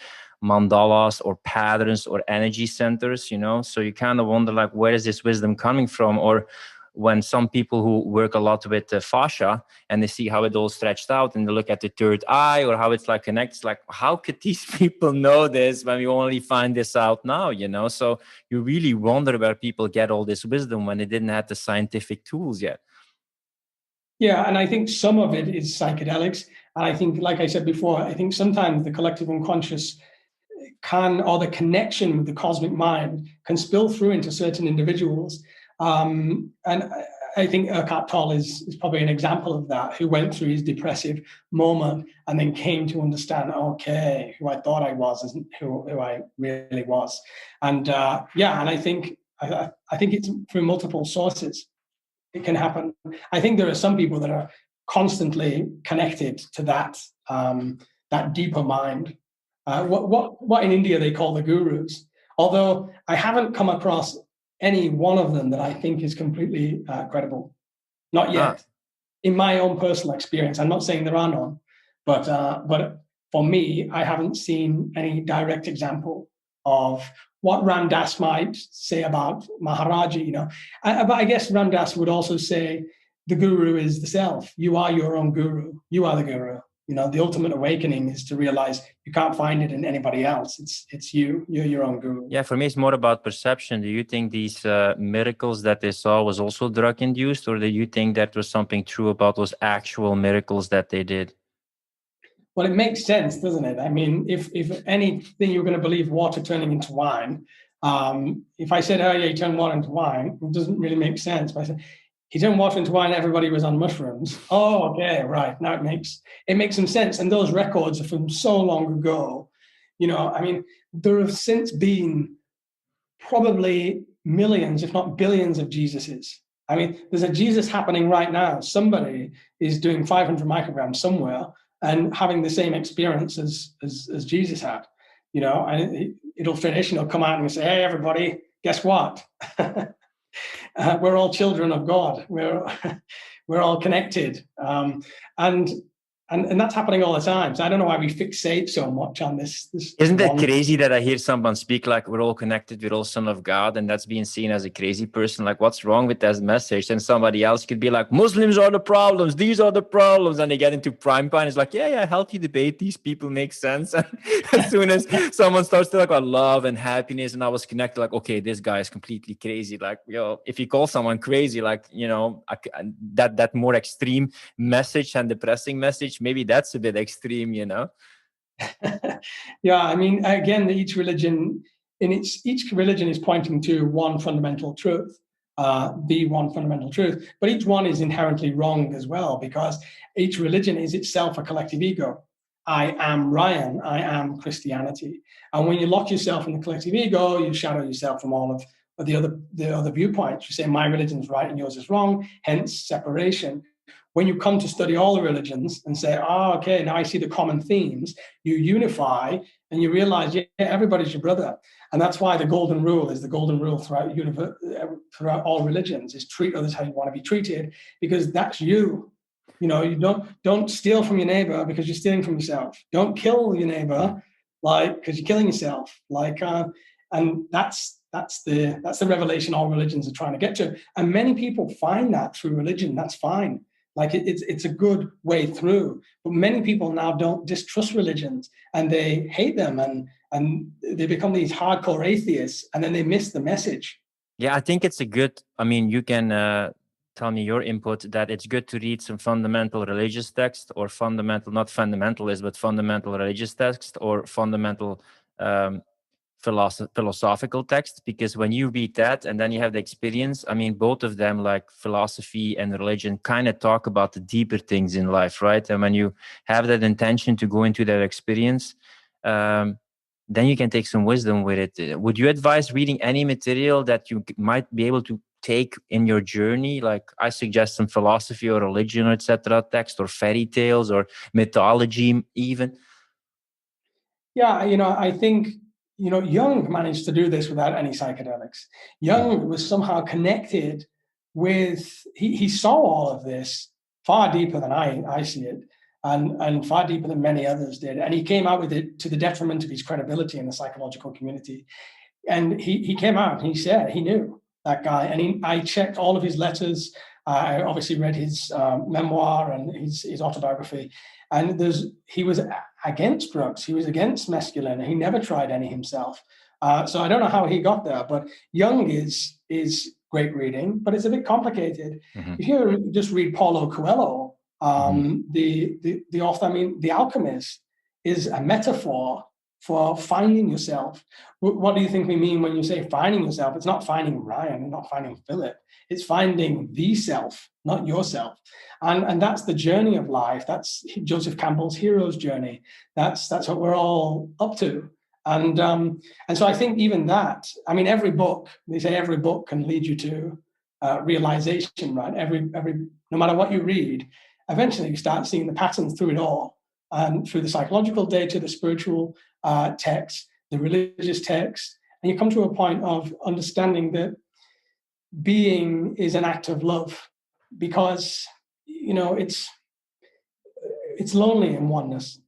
mandalas or patterns or energy centers, so you kind of wonder like, where is this wisdom coming from? Or when some people who work a lot with fascia, and they see how it all stretched out, and they look at the third eye, or how it's like connects, like, how could these people know this when we only find this out now, So you really wonder where people get all this wisdom when they didn't have the scientific tools yet. Yeah, and I think some of it is psychedelics. And I think, like I said before, I think sometimes the collective unconscious or the connection with the cosmic mind can spill through into certain individuals. And I think Eckhart Tolle is probably an example of that, who went through his depressive moment and then came to understand, okay, who I thought I was isn't who I really was. And and I think it's through multiple sources it can happen. I think there are some people that are constantly connected to that deeper mind. What in India they call the gurus. Although I haven't come across any one of them that I think is completely credible. Not yet. In my own personal experience, I'm not saying there are none, but for me, I haven't seen any direct example of what Ram Dass might say about Maharaji, but I guess Ram Dass would also say the guru is the self. You are your own guru. You are the guru. The ultimate awakening is to realize you can't find it in anybody else. It's you. You're your own guru. Yeah, for me, it's more about perception. Do you think these miracles that they saw was also drug-induced, or do you think that was something true about those actual miracles that they did? Well, it makes sense, doesn't it? I mean, if anything you're going to believe water turning into wine, if I said, oh, yeah, you turn water into wine, it doesn't really make sense. But I said, he turned water into wine, everybody was on mushrooms. Oh, okay, right. Now it makes some sense. And those records are from so long ago. I mean, there have since been probably millions, if not billions, of Jesuses. I mean, there's a Jesus happening right now. Somebody is doing 500 micrograms somewhere and having the same experience as Jesus had, and it'll finish and he'll come out and say, hey, everybody, guess what? We're all children of God. We're all connected. And that's happening all the time. So I don't know why we fixate so much on this. Isn't that crazy that I hear someone speak like we're all connected, we're all son of God, and that's being seen as a crazy person? Like, what's wrong with that message? And somebody else could be like, Muslims are the problems, these are the problems. And they get into prime time. It's like, yeah, healthy debate. These people make sense. And as soon as someone starts to talk about love and happiness, and I was connected, like, okay, this guy is completely crazy. Like, if you call someone crazy, like, that more extreme message and depressing message, maybe that's a bit extreme, Yeah, I mean, again, each religion is pointing to one fundamental truth, the one fundamental truth, but each one is inherently wrong as well, because each religion is itself a collective ego. I am Ryan, I am Christianity. And when you lock yourself in the collective ego, you shadow yourself from all of the other viewpoints. You say my religion's right and yours is wrong, hence separation. When you come to study all the religions and say, oh, okay, now I see the common themes, you unify and you realize, yeah, everybody's your brother. And that's why the golden rule is the golden rule throughout all religions, is treat others how you want to be treated, because that's you. You know, you don't steal from your neighbor because you're stealing from yourself. Don't kill your neighbor, like, because you're killing yourself. Like, and that's the revelation all religions are trying to get to. And many people find that through religion. That's fine. Like it's a good way through. But many people now don't distrust religions and they hate them and they become these hardcore atheists, and then they miss the message. Yeah, I think it's a good, I mean, you can tell me your input that it's good to read some fundamental religious text, or fundamental, not fundamentalist, but fundamental religious text, or fundamental philosophical text, because when you read that and then you have the experience, I mean, both of them, like philosophy and religion, kind of talk about the deeper things in life, right? And when you have that intention to go into that experience, then you can take some wisdom with it. Would you advise reading any material that you might be able to take in your journey? Like, I suggest some philosophy or religion, etc. text, or fairy tales or mythology even. Yeah, I think, Jung managed to do this without any psychedelics. Jung was somehow connected with, he saw all of this far deeper than I see it, and far deeper than many others did. And he came out with it to the detriment of his credibility in the psychological community. And he came out and he said he knew that guy. And I checked all of his letters. I obviously read his memoir and his autobiography. And he was against drugs. He was against mescaline. He never tried any himself. So I don't know how he got there. But Jung is great reading, but it's a bit complicated. Mm-hmm. If you just read Paulo Coelho, the author, I mean, The Alchemist is a metaphor for finding yourself. What do you think we mean when you say finding yourself? It's not finding Ryan, not finding Filip. It's finding the self, not yourself. And that's the journey of life. That's Joseph Campbell's hero's journey. That's what we're all up to. And so I think even that, I mean, they say every book can lead you to realization, right? No matter what you read, eventually you start seeing the patterns through it all. And through the psychological data, the spiritual text, the religious text, and you come to a point of understanding that being is an act of love, because it's lonely in oneness.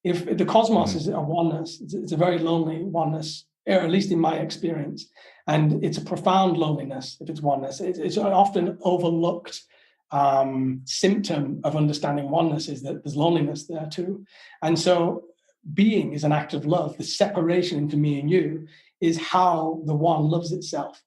If the cosmos is a oneness, it's a very lonely oneness, or at least in my experience, and it's a profound loneliness if it's oneness. It's an often overlooked symptom of understanding oneness is that there's loneliness there too. And so being is an act of love. The separation into me and you is how the one loves itself.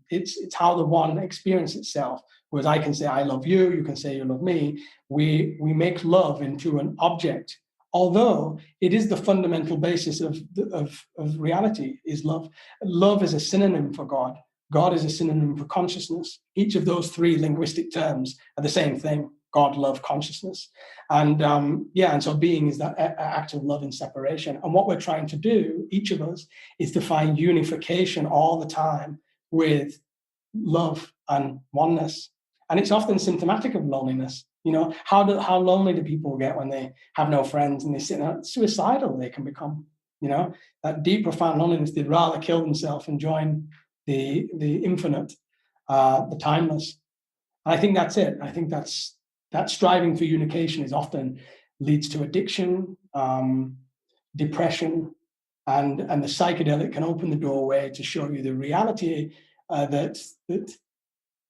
It's how the one experiences itself. Whereas I can say I love you, you can say you love me. We make love into an object, although it is the fundamental basis of reality is love. Love is a synonym for God. God is a synonym for consciousness. Each of those three linguistic terms are the same thing: God, love, consciousness. And and so being is that act of love in separation. And what we're trying to do, each of us, is to find unification all the time with love and oneness. And it's often symptomatic of loneliness. How lonely do people get when they have no friends and they sit there? Suicidal they can become. That deep, profound loneliness. They'd rather kill themselves and join the infinite, the timeless. And I think that's it. I think that striving for unification is often leads to addiction, depression, and the psychedelic can open the doorway to show you the reality that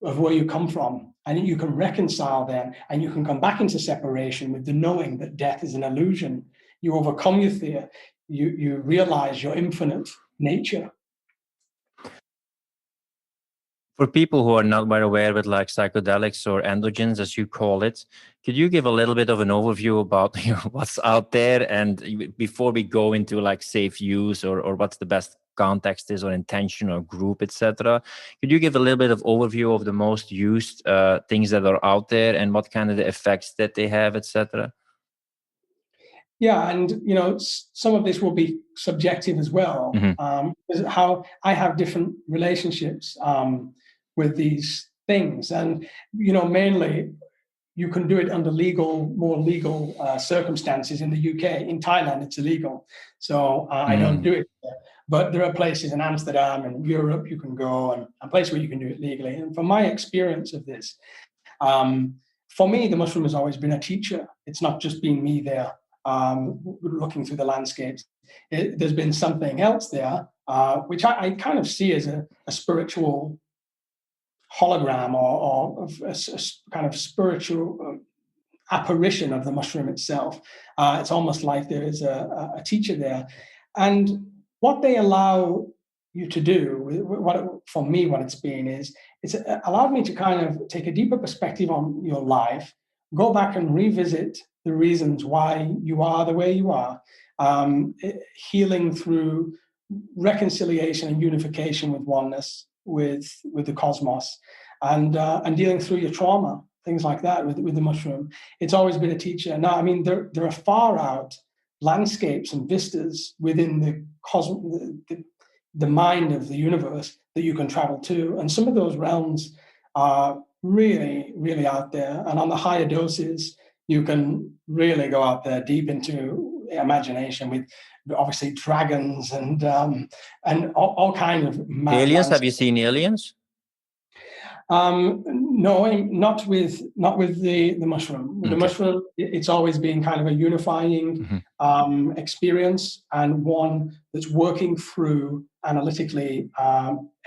of where you come from, and you can reconcile them, and you can come back into separation with the knowing that death is an illusion. You overcome your fear. You realize your infinite nature. For people who are not well aware with like psychedelics or endogens, as you call it, could you give a little bit of an overview about what's out there? And before we go into like safe use or what's the best context is or intention or group, etc., could you give a little bit of overview of the most used things that are out there and what kind of the effects that they have, etc.? Yeah, and some of this will be subjective as well. How I have different relationships with these things, and mainly you can do it under more legal circumstances in the UK. In Thailand, it's illegal, so I don't do it there. But there are places in Amsterdam and Europe you can go, and places where you can do it legally. And from my experience of this, for me, the mushroom has always been a teacher. It's not just been me there looking through the landscapes. There's been something else there, which I kind of see as a spiritual hologram or a kind of spiritual apparition of the mushroom itself. It's almost like there is a teacher there. And what they allow you to do, for me, what it's been is, it's allowed me to kind of take a deeper perspective on your life, go back and revisit the reasons why you are the way you are, healing through reconciliation and unification with oneness, with the cosmos, and dealing through your trauma, things like that with the mushroom. It's always been a teacher. Now, I mean, there are far out landscapes and vistas within the mind of the universe that you can travel to, and some of those realms are really, really out there. And on the higher doses, you can really go out there deep into imagination with obviously dragons and all kinds of aliens. Have you seen aliens? No, not with the mushroom. With the mushroom, it's always been kind of a unifying experience, and one that's working through analytically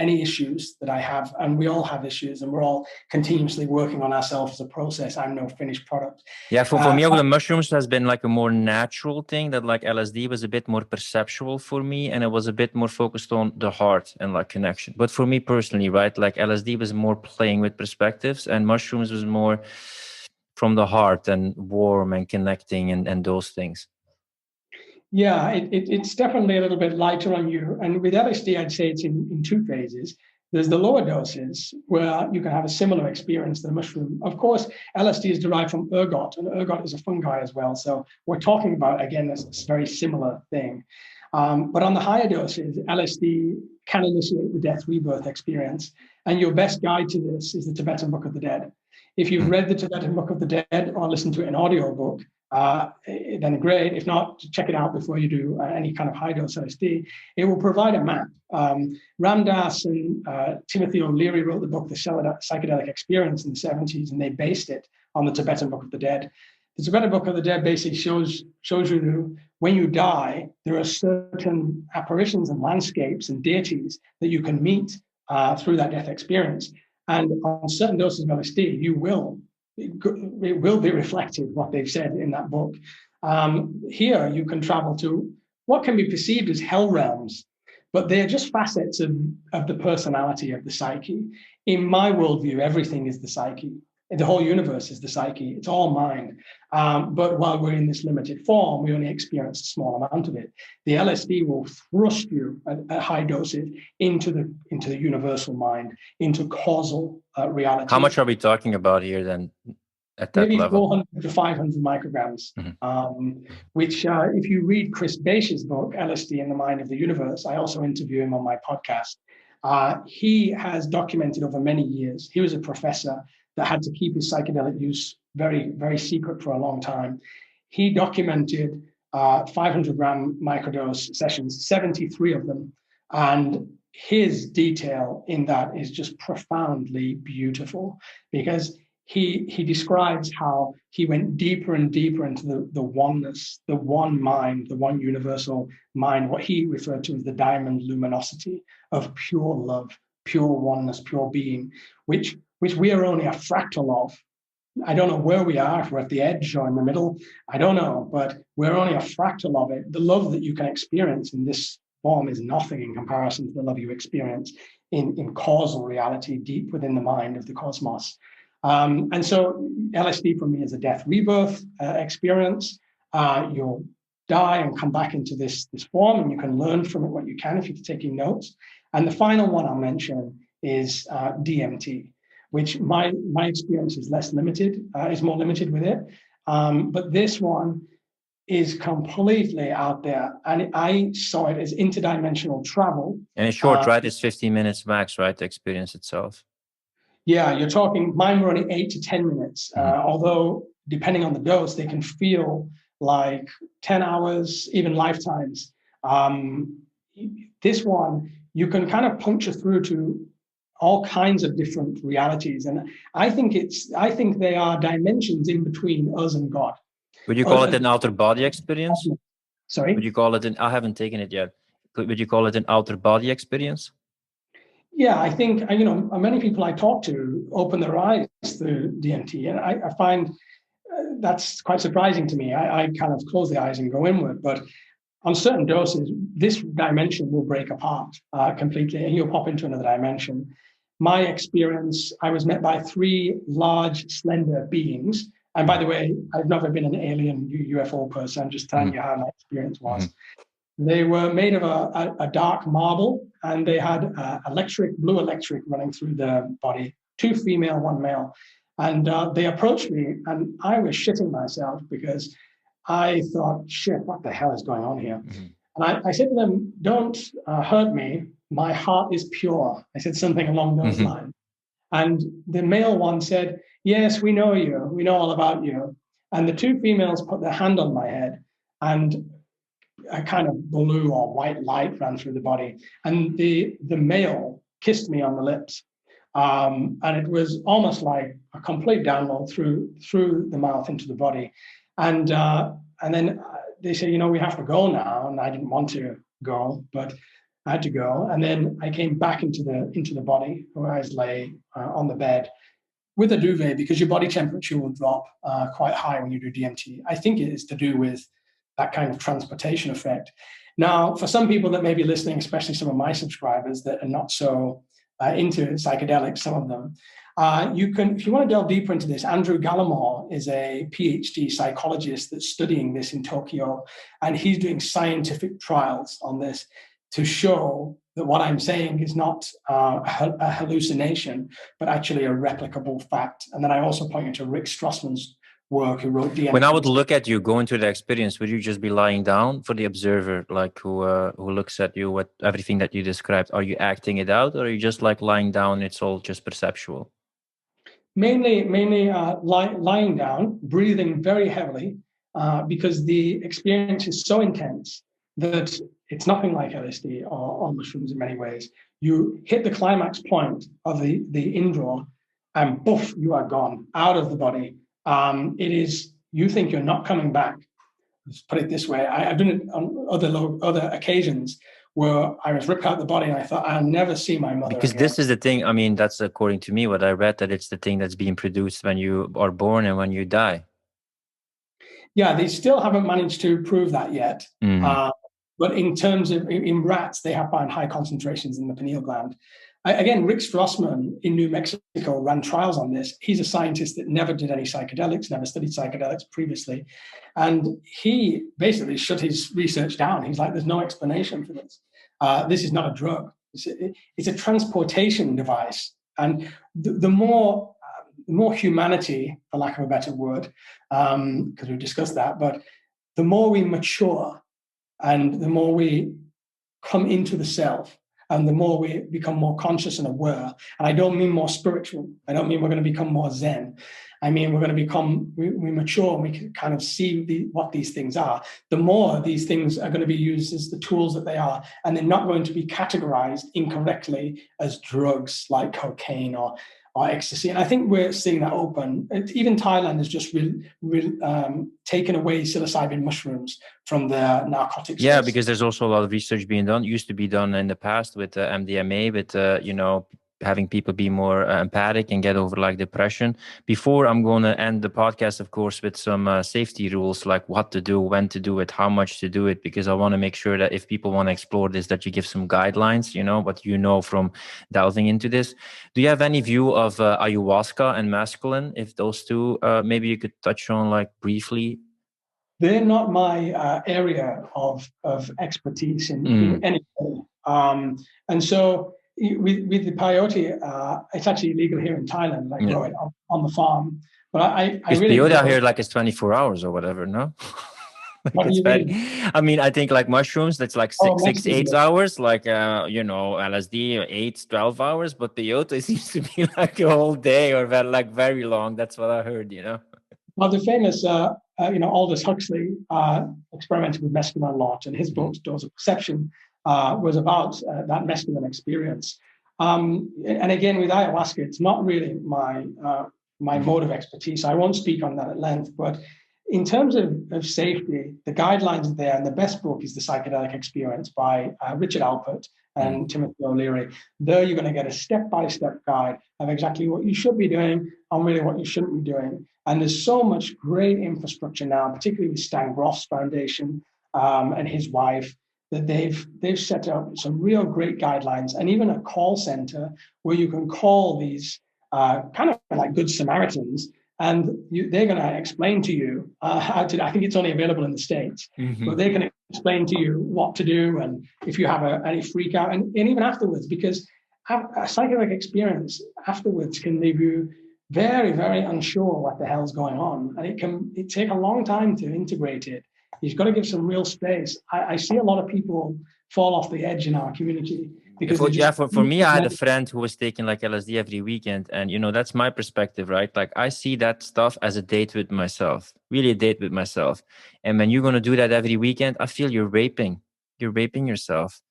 any issues that I have. And we all have issues, and we're all continuously working on ourselves as a process. I'm no finished product. Yeah, for me, the mushrooms has been like a more natural thing, that like LSD was a bit more perceptual for me, and it was a bit more focused on the heart and like connection. But for me personally, right, like LSD was more playing with perspectives, and mushrooms was more from the heart and warm and connecting and those things. Yeah, it's definitely a little bit lighter on you. And with LSD, I'd say it's in two phases. There's the lower doses where you can have a similar experience to the mushroom. Of course, LSD is derived from ergot, and ergot is a fungi as well. So we're talking about, again, this very similar thing. But on the higher doses, LSD can initiate the death rebirth experience. And your best guide to this is the Tibetan Book of the Dead. If you've read the Tibetan Book of the Dead or listened to it in audiobook, then great. If not, check it out before you do any kind of high dose LSD. It will provide a map. Ram Dass and Timothy O'Leary wrote the book, The Psychedelic Experience, in the 70s, and they based it on the Tibetan Book of the Dead. The Tibetan Book of the Dead basically shows you when you die, there are certain apparitions and landscapes and deities that you can meet through that death experience. And on certain doses of LSD, it will be reflected what they've said in that book. Here, you can travel to what can be perceived as hell realms, but they're just facets of the personality of the psyche. In my worldview, everything is the psyche. The whole universe is the psyche. It's all mind. But while we're in this limited form, we only experience a small amount of it. The LSD will thrust you at high doses into the universal mind, into causal reality. How much are we talking about here then? At that maybe level? 400 to 500 micrograms, which if you read Chris Bache's book, LSD in the Mind of the Universe, I also interview him on my podcast. He has documented over many years. He was a professor that had to keep his psychedelic use very, very secret for a long time. He documented 500 gram microdose sessions, 73 of them. And his detail in that is just profoundly beautiful, because he describes how he went deeper and deeper into the oneness, the one mind, the one universal mind, what he referred to as the diamond luminosity of pure love, pure oneness, pure being, which we are only a fractal of. I don't know where we are, if we're at the edge or in the middle, I don't know, but we're only a fractal of it. The love that you can experience in this form is nothing in comparison to the love you experience in causal reality, deep within the mind of the cosmos. And so LSD for me is a death rebirth experience. You'll die and come back into this form, and you can learn from it what you can if you're taking notes. And the final one I'll mention is DMT, which my experience is less limited, is more limited with it. But this one, is completely out there. And I saw it as interdimensional travel. And it's short, right? It's 15 minutes max, right? The experience itself. Yeah, you're talking, mine were only 8 to 10 minutes. Although depending on the dose, they can feel like 10 hours, even lifetimes. This one, you can kind of puncture through to all kinds of different realities. And I think they are dimensions in between us and God. Would you call it an outer body experience? Sorry? Would you call it I haven't taken it yet. Would you call it an outer body experience? Yeah, I think, many people I talk to open their eyes through DMT, and I find that's quite surprising to me. I kind of close the eyes and go inward, but on certain doses, this dimension will break apart completely, and you'll pop into another dimension. My experience, I was met by 3 large, slender beings. And by the way, I've never been an alien UFO person. I'm just telling you how my experience was. They were made of a dark marble, and they had blue electric running through their body, 2 female, 1 male. And they approached me, and I was shitting myself because I thought, shit, what the hell is going on here? And I said to them, don't hurt me. My heart is pure. I said something along those lines. And the male one said, yes, we know you. We know all about you. And the 2 females put their hand on my head, and a kind of blue or white light ran through the body. And the male kissed me on the lips. And it was almost like a complete download through the mouth into the body. And then they said, we have to go now. And I didn't want to go, but I had to go. And then I came back into the body, where I lay on the bed with a duvet, because your body temperature will drop quite high when you do DMT. I think it is to do with that kind of transportation effect. Now, for some people that may be listening, especially some of my subscribers that are not so into psychedelics, some of them, you can, if you want to delve deeper into this, Andrew Gallimore is a PhD psychologist that's studying this in Tokyo, and he's doing scientific trials on this to show that what I'm saying is not a hallucination, but actually a replicable fact. And then I also point you to Rick Strassman's work, who wrote DMT. When I would look at you, go into the experience, would you just be lying down for the observer, like who looks at you with everything that you described? Are you acting it out, or are you just like lying down? It's all just perceptual. Mainly lying down, breathing very heavily, because the experience is so intense that it's nothing like LSD or mushrooms in many ways. You hit the climax point of the indraw, and poof, you are gone out of the body. It is, you think you're not coming back. Let's put it this way. I've done it on other occasions where I was ripped out the body, and I thought, I'll never see my mother because again. This is the thing. I mean, that's according to me, what I read, that it's the thing that's being produced when you are born and when you die. Yeah, they still haven't managed to prove that yet. But in terms of, in rats, they have found high concentrations in the pineal gland. Again, Rick Strassman in New Mexico ran trials on this. He's a scientist that never did any psychedelics, never studied psychedelics previously. And he basically shut his research down. He's like, there's no explanation for this. This is not a drug. It's a transportation device. And the more humanity, for lack of a better word, because we've discussed that, but the more we mature and the more we come into the self, and the more we become more conscious and aware. And I don't mean more spiritual. I don't mean we're going to become more Zen. I mean, we're going to become, we mature, and we can kind of see what these things are. The more these things are going to be used as the tools that they are, and they're not going to be categorized incorrectly as drugs like cocaine or ecstasy. And I think we're seeing that open. Even Thailand has just taken away psilocybin mushrooms from their narcotics. Yeah, because there's also a lot of research being done. It used to be done in the past with MDMA, with having people be more empathic and get over like depression. Before I'm going to end the podcast, of course, with some safety rules, like what to do, when to do it, how much to do it, because I want to make sure that if people want to explore this, that you give some guidelines, what from delving into this. Do you have any view of ayahuasca and mescaline? If those two, maybe you could touch on like briefly. They're not my area of expertise in any way. And so with the peyote, it's actually legal here in Thailand. I grow it on the farm. But I really peyote out here like it's 24 hours or whatever, no? What Like do it's you very, mean? I mean, I think like mushrooms, that's like Oh, six, mushrooms. 8 hours, like, LSD, 8, 12 hours, but peyote seems to be like a whole day or like very long. That's what I heard. Well, the famous, Aldous Huxley experimented with mescaline a lot, and his book, Dose of Perception, was about that mescaline experience. And again, with ayahuasca, it's not really my mode of expertise. I won't speak on that at length, but in terms of safety, the guidelines are there, and the best book is The Psychedelic Experience by Richard Alpert and Timothy O'Leary. There you're going to get a step-by-step guide of exactly what you should be doing and really what you shouldn't be doing. And there's so much great infrastructure now, particularly with Stan Groff's foundation and his wife, that they've set up some real great guidelines, and even a call center where you can call these kind of like good Samaritans, and they're going to explain to you how to. I think it's only available in the States, but they're going to explain to you what to do, and if you have any freak out, and even afterwards, because a psychedelic experience afterwards can leave you very, very unsure what the hell's going on, and it take a long time to integrate it. You've got to give some real space. I see a lot of people fall off the edge in our community because they just For me, I had a friend who was taking like LSD every weekend, and that's my perspective, right? Like I see that stuff as a date with myself, really a date with myself. And when you're gonna do that every weekend, I feel you're raping yourself.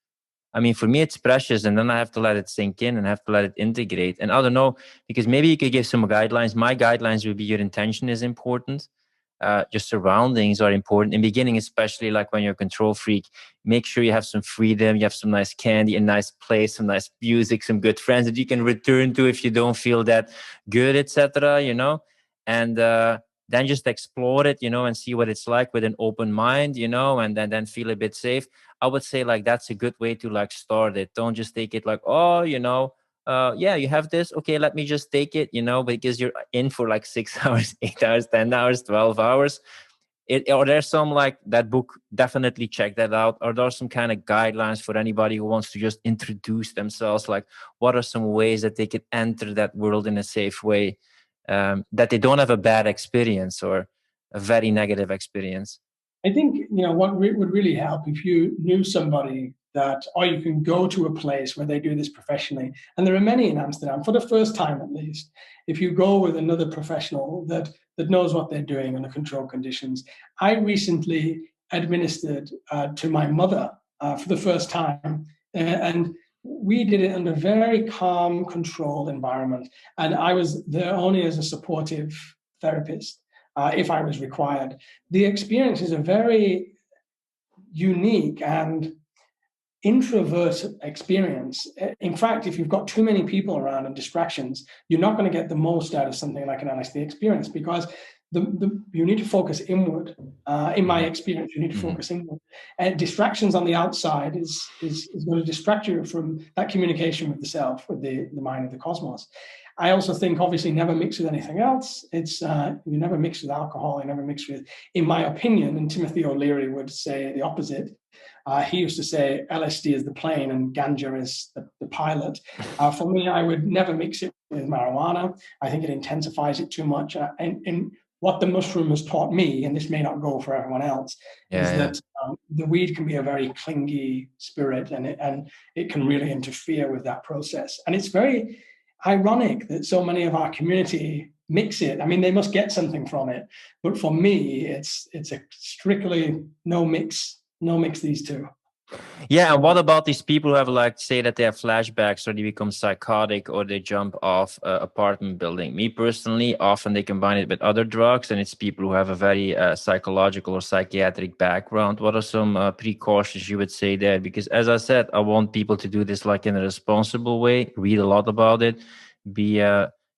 I mean, for me, it's precious, and then I have to let it sink in and have to let it integrate. And I don't know, because maybe you could give some guidelines. My guidelines would be your intention is important. Your surroundings are important. In the beginning, especially like when you're a control freak, make sure you have some freedom, you have some nice candy, a nice place, some nice music, some good friends that you can return to if you don't feel that good, etc. And then just explore it, and see what it's like with an open mind, and then feel a bit safe. I would say like that's a good way to like start it. Don't just take it like, oh, yeah, you have this. Okay, let me just take it, because you're in for like 6 hours, 8 hours, 10 hours, 12 hours. Or there's some like that book, definitely check that out. Or there are some kind of guidelines for anybody who wants to just introduce themselves. Like, what are some ways that they could enter that world in a safe way, that they don't have a bad experience or a very negative experience? I think what would really help if you knew somebody that, or you can go to a place where they do this professionally, and there are many in Amsterdam. For the first time, at least, if you go with another professional that knows what they're doing under controlled conditions. I recently administered to my mother for the first time, and we did it under a very calm, controlled environment, and I was there only as a supportive therapist. If I was required. The experience is a very unique and introvert experience. In fact, if you've got too many people around and distractions, you're not going to get the most out of something like an LSD experience, because you need to focus inward. In my experience, you need to focus inward. And distractions on the outside is going to distract you from that communication with the self, with the mind of the cosmos. I also think, obviously, never mix with anything else. It's you never mix with alcohol. You never mix with, in my opinion, and Timothy O'Leary would say the opposite. He used to say LSD is the plane and ganja is the pilot. For me, I would never mix it with marijuana. I think it intensifies it too much. And what the mushroom has taught me, and this may not go for everyone else, is that the weed can be a very clingy spirit, and it can really interfere with that process. And it's very ironic that so many of our community mix it. I mean, they must get something from it, but for me, it's a strictly no mix these two. Yeah, and what about these people who have like say that they have flashbacks or they become psychotic or they jump off an apartment building? Me personally, often they combine it with other drugs, and it's people who have a very psychological or psychiatric background. What are some precautions you would say there? Because as I said, I want people to do this like in a responsible way, read a lot about it, be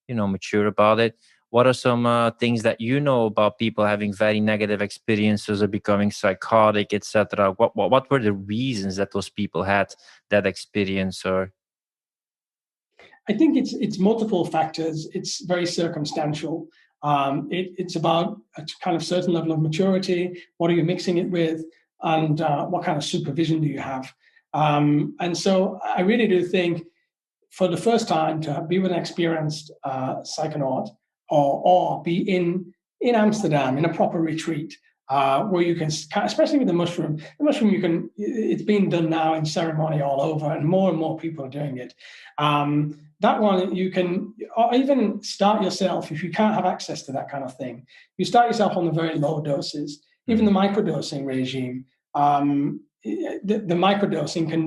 mature about it. What are some things that you know about people having very negative experiences or becoming psychotic, etc.? What were the reasons that those people had that experience? Or I think it's multiple factors. It's very circumstantial. It's about a kind of certain level of maturity. What are you mixing it with, and what kind of supervision do you have? And so I really do think, for the first time, to be with an experienced psychonaut, or be in Amsterdam in a proper retreat, where you can, especially with the mushroom, it's being done now in ceremony all over, and more people are doing it. That one, you can, or even start yourself, if you can't have access to that kind of thing, you start yourself on the very low doses, even the microdosing regime. The microdosing can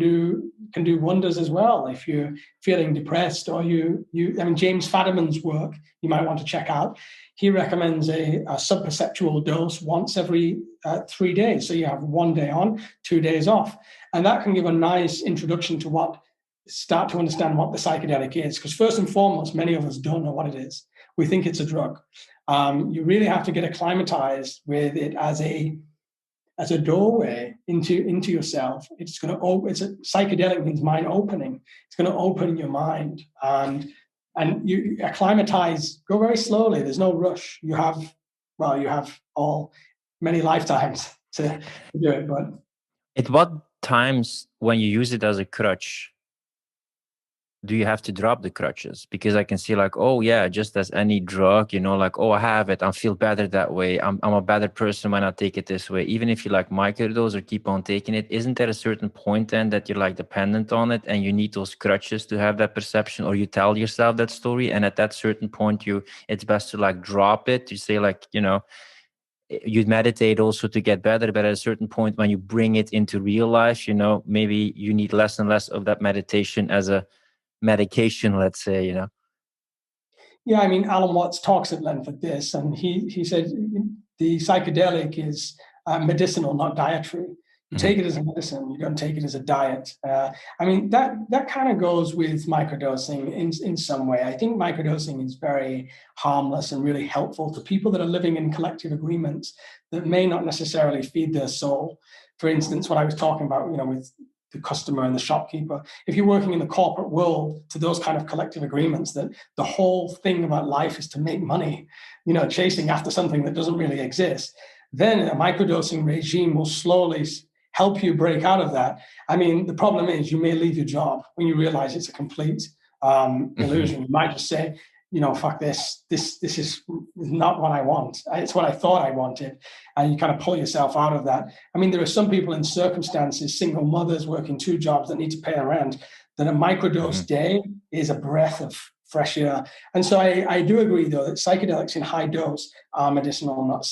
do wonders as well if you're feeling depressed, or I mean, James Fadiman's work you might want to check out. He recommends a subperceptual dose once every 3 days. So you have 1 day on, 2 days off. And that can give a nice introduction to start to understand what the psychedelic is. Because first and foremost, many of us don't know what it is. We think it's a drug. You really have to get acclimatized with it as a doorway into yourself. It's going to open. Psychedelic means mind opening. It's going to open your mind, and you acclimatize. Go very slowly. There's no rush. You have many lifetimes to do it. But at what times when you use it as a crutch do you have to drop the crutches? Because I can see like, oh yeah, just as any drug, like, oh, I have it, I feel better that way. I'm a better person when I take it this way. Even if you like microdose or keep on taking it, isn't there a certain point then that you're like dependent on it and you need those crutches to have that perception, or you tell yourself that story, and at that certain point it's best to like drop it, to say like, you meditate also to get better, but at a certain point when you bring it into real life, maybe you need less and less of that meditation as a medication, let's say, Yeah, I mean, Alan Watts talks at length at this, and he said the psychedelic is medicinal, not dietary. You take it as a medicine, you don't take it as a diet. I mean, that kind of goes with microdosing in some way. I think microdosing is very harmless and really helpful to people that are living in collective agreements that may not necessarily feed their soul. For instance, what I was talking about, with the customer and the shopkeeper, if you're working in the corporate world to those kind of collective agreements that the whole thing about life is to make money, chasing after something that doesn't really exist, then a microdosing regime will slowly help you break out of that. I mean, the problem is you may leave your job when you realize it's a complete illusion. You might just say, fuck this is not what I want. It's what I thought I wanted. And you kind of pull yourself out of that. I mean, there are some people in circumstances, single mothers working 2 jobs that need to pay their rent, that a microdose day is a breath of fresh air. And so I do agree, though, that psychedelics in high dose are medicinal, not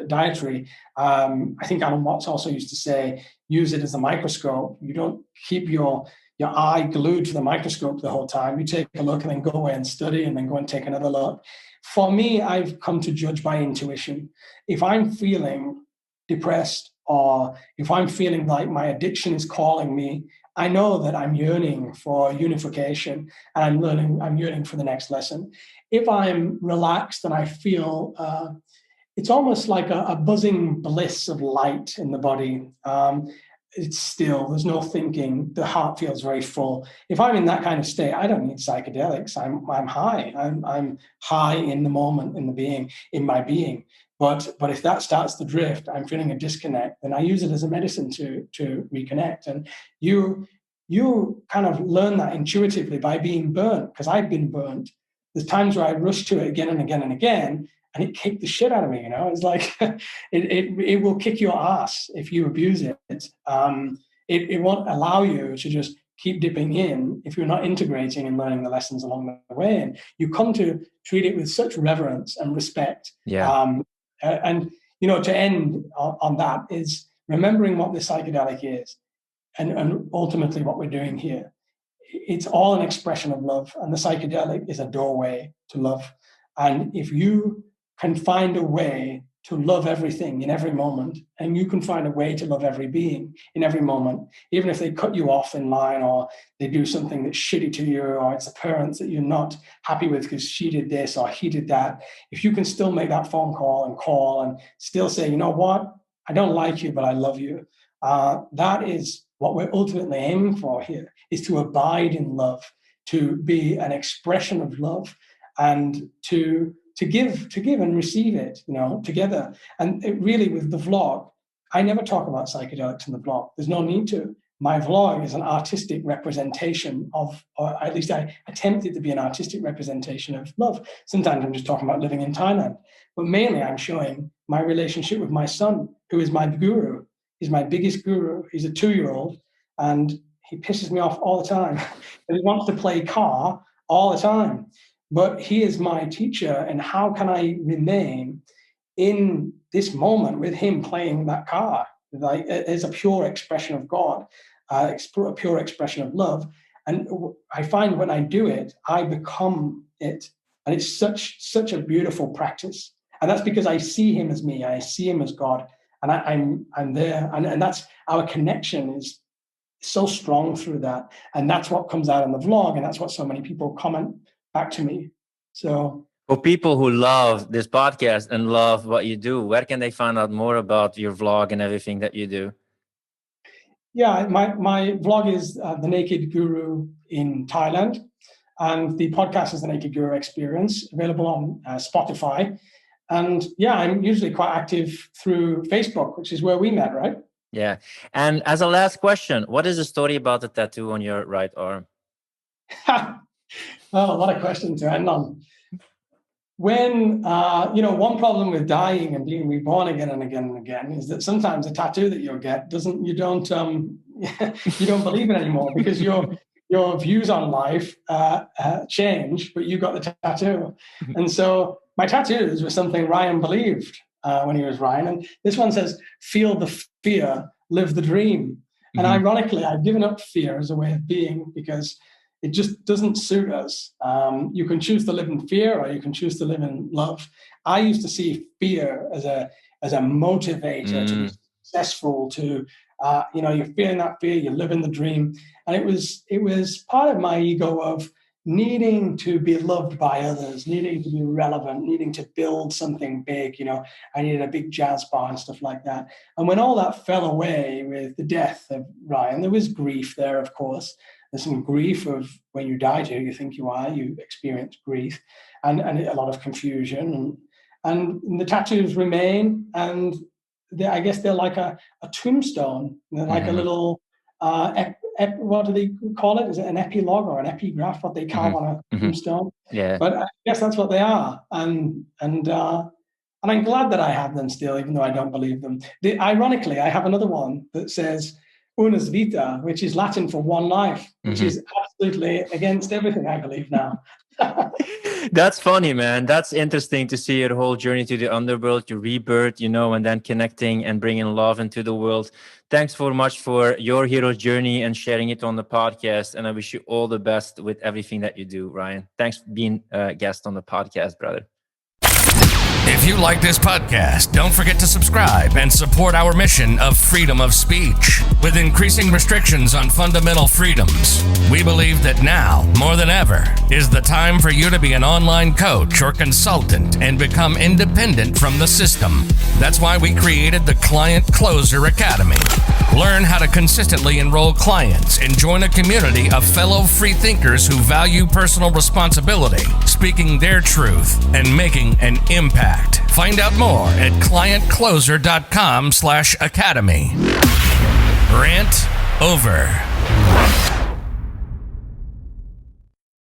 dietary. I think Alan Watts also used to say, use it as a microscope. You don't keep your eye glued to the microscope the whole time. You take a look and then go away and study and then go and take another look. For me, I've come to judge by intuition. If I'm feeling depressed, or if I'm feeling like my addiction is calling me, I know that I'm yearning for unification, and I'm yearning for the next lesson. If I'm relaxed and I feel it's almost like a buzzing bliss of light in the body. It's still, there's no thinking. The heart feels very full. If I'm in that kind of state, I don't need psychedelics. I'm high. I'm high in the moment, in my being. But if that starts to drift, I'm feeling a disconnect, then I use it as a medicine to reconnect. And you kind of learn that intuitively by being burnt, because I've been burnt. There's times where I rush to it again and again and again, and it kicked the shit out of me. It's like it will kick your ass if you abuse it. It won't allow you to just keep dipping in if you're not integrating and learning the lessons along the way. And you come to treat it with such reverence and respect. Yeah. And to end on that is remembering what the psychedelic is, and ultimately what we're doing here. It's all an expression of love, and the psychedelic is a doorway to love. And if you can find a way to love everything in every moment, and you can find a way to love every being in every moment, even if they cut you off in line, or they do something that's shitty to you, or it's a parent that you're not happy with because she did this or he did that, if you can still make that phone call and still say, you know what, I don't like you, but I love you. That is what we're ultimately aiming for here, is to abide in love, to be an expression of love, and to give and receive it, together. And it really, with the vlog, I never talk about psychedelics in the vlog. There's no need to. My vlog is an artistic representation of, or at least I attempted to be an artistic representation of love. Sometimes I'm just talking about living in Thailand, but mainly I'm showing my relationship with my son, who is my guru. He's my biggest guru. He's a 2-year-old, and he pisses me off all the time. And he wants to play car all the time. But he is my teacher, and how can I remain in this moment with him playing that car? Like, it's a pure expression of God, a pure expression of love. And I find when I do it, I become it. And it's such a beautiful practice. And that's because I see him as me. I see him as God. And I'm there. And that's our connection is so strong through that. And that's what comes out in the vlog. And that's what so many people comment back to me. So for people who love this podcast and love what you do, where can they find out more about your vlog and everything that you do? Yeah, my vlog is The Naked Guru in Thailand. And the podcast is The Naked Guru Experience, available on Spotify. And yeah, I'm usually quite active through Facebook, which is where we met, right? Yeah. And as a last question, what is the story about the tattoo on your right arm? Oh, what a question to end on. When, one problem with dying and being reborn again and again and again is that sometimes the tattoo that you'll get you don't believe it anymore, because your views on life change, but you got the tattoo. And so my tattoos were something Ryan believed when he was Ryan. And this one says, feel the fear, live the dream. And ironically, I've given up fear as a way of being, because it just doesn't suit us. You can choose to live in fear, or you can choose to live in love. I used to see fear as a motivator to be successful, to you're feeling that fear, you live in the dream. And it was part of my ego of needing to be loved by others, needing to be relevant, needing to build something big. I needed a big jazz bar and stuff like that. And when all that fell away with the death of Ryan, there was grief there, of course. There's some grief of when you die to who you think you are, you experience grief, and a lot of confusion. And the tattoos remain, and I guess they're like a tombstone. They're like a little, what do they call it? Is it an epilogue or an epigraph, what they carve on a tombstone? Yeah. But I guess that's what they are. And I'm glad that I have them still, even though I don't believe them. Ironically, I have another one that says unus vita, which is Latin for one life, which is absolutely against everything I believe now. That's funny, man. That's interesting to see your whole journey to the underworld, your rebirth, and then connecting and bringing love into the world. Thanks so much for your hero journey and sharing it on the podcast. And I wish you all the best with everything that you do, Ryan. Thanks for being a guest on the podcast, brother. If you like this podcast, don't forget to subscribe and support our mission of freedom of speech. With increasing restrictions on fundamental freedoms, we believe that now, more than ever, is the time for you to be an online coach or consultant and become independent from the system. That's why we created the Client Closer Academy. Learn how to consistently enroll clients and join a community of fellow free thinkers who value personal responsibility, speaking their truth, and making an impact. Find out more at clientcloser.com/academy. Rant over.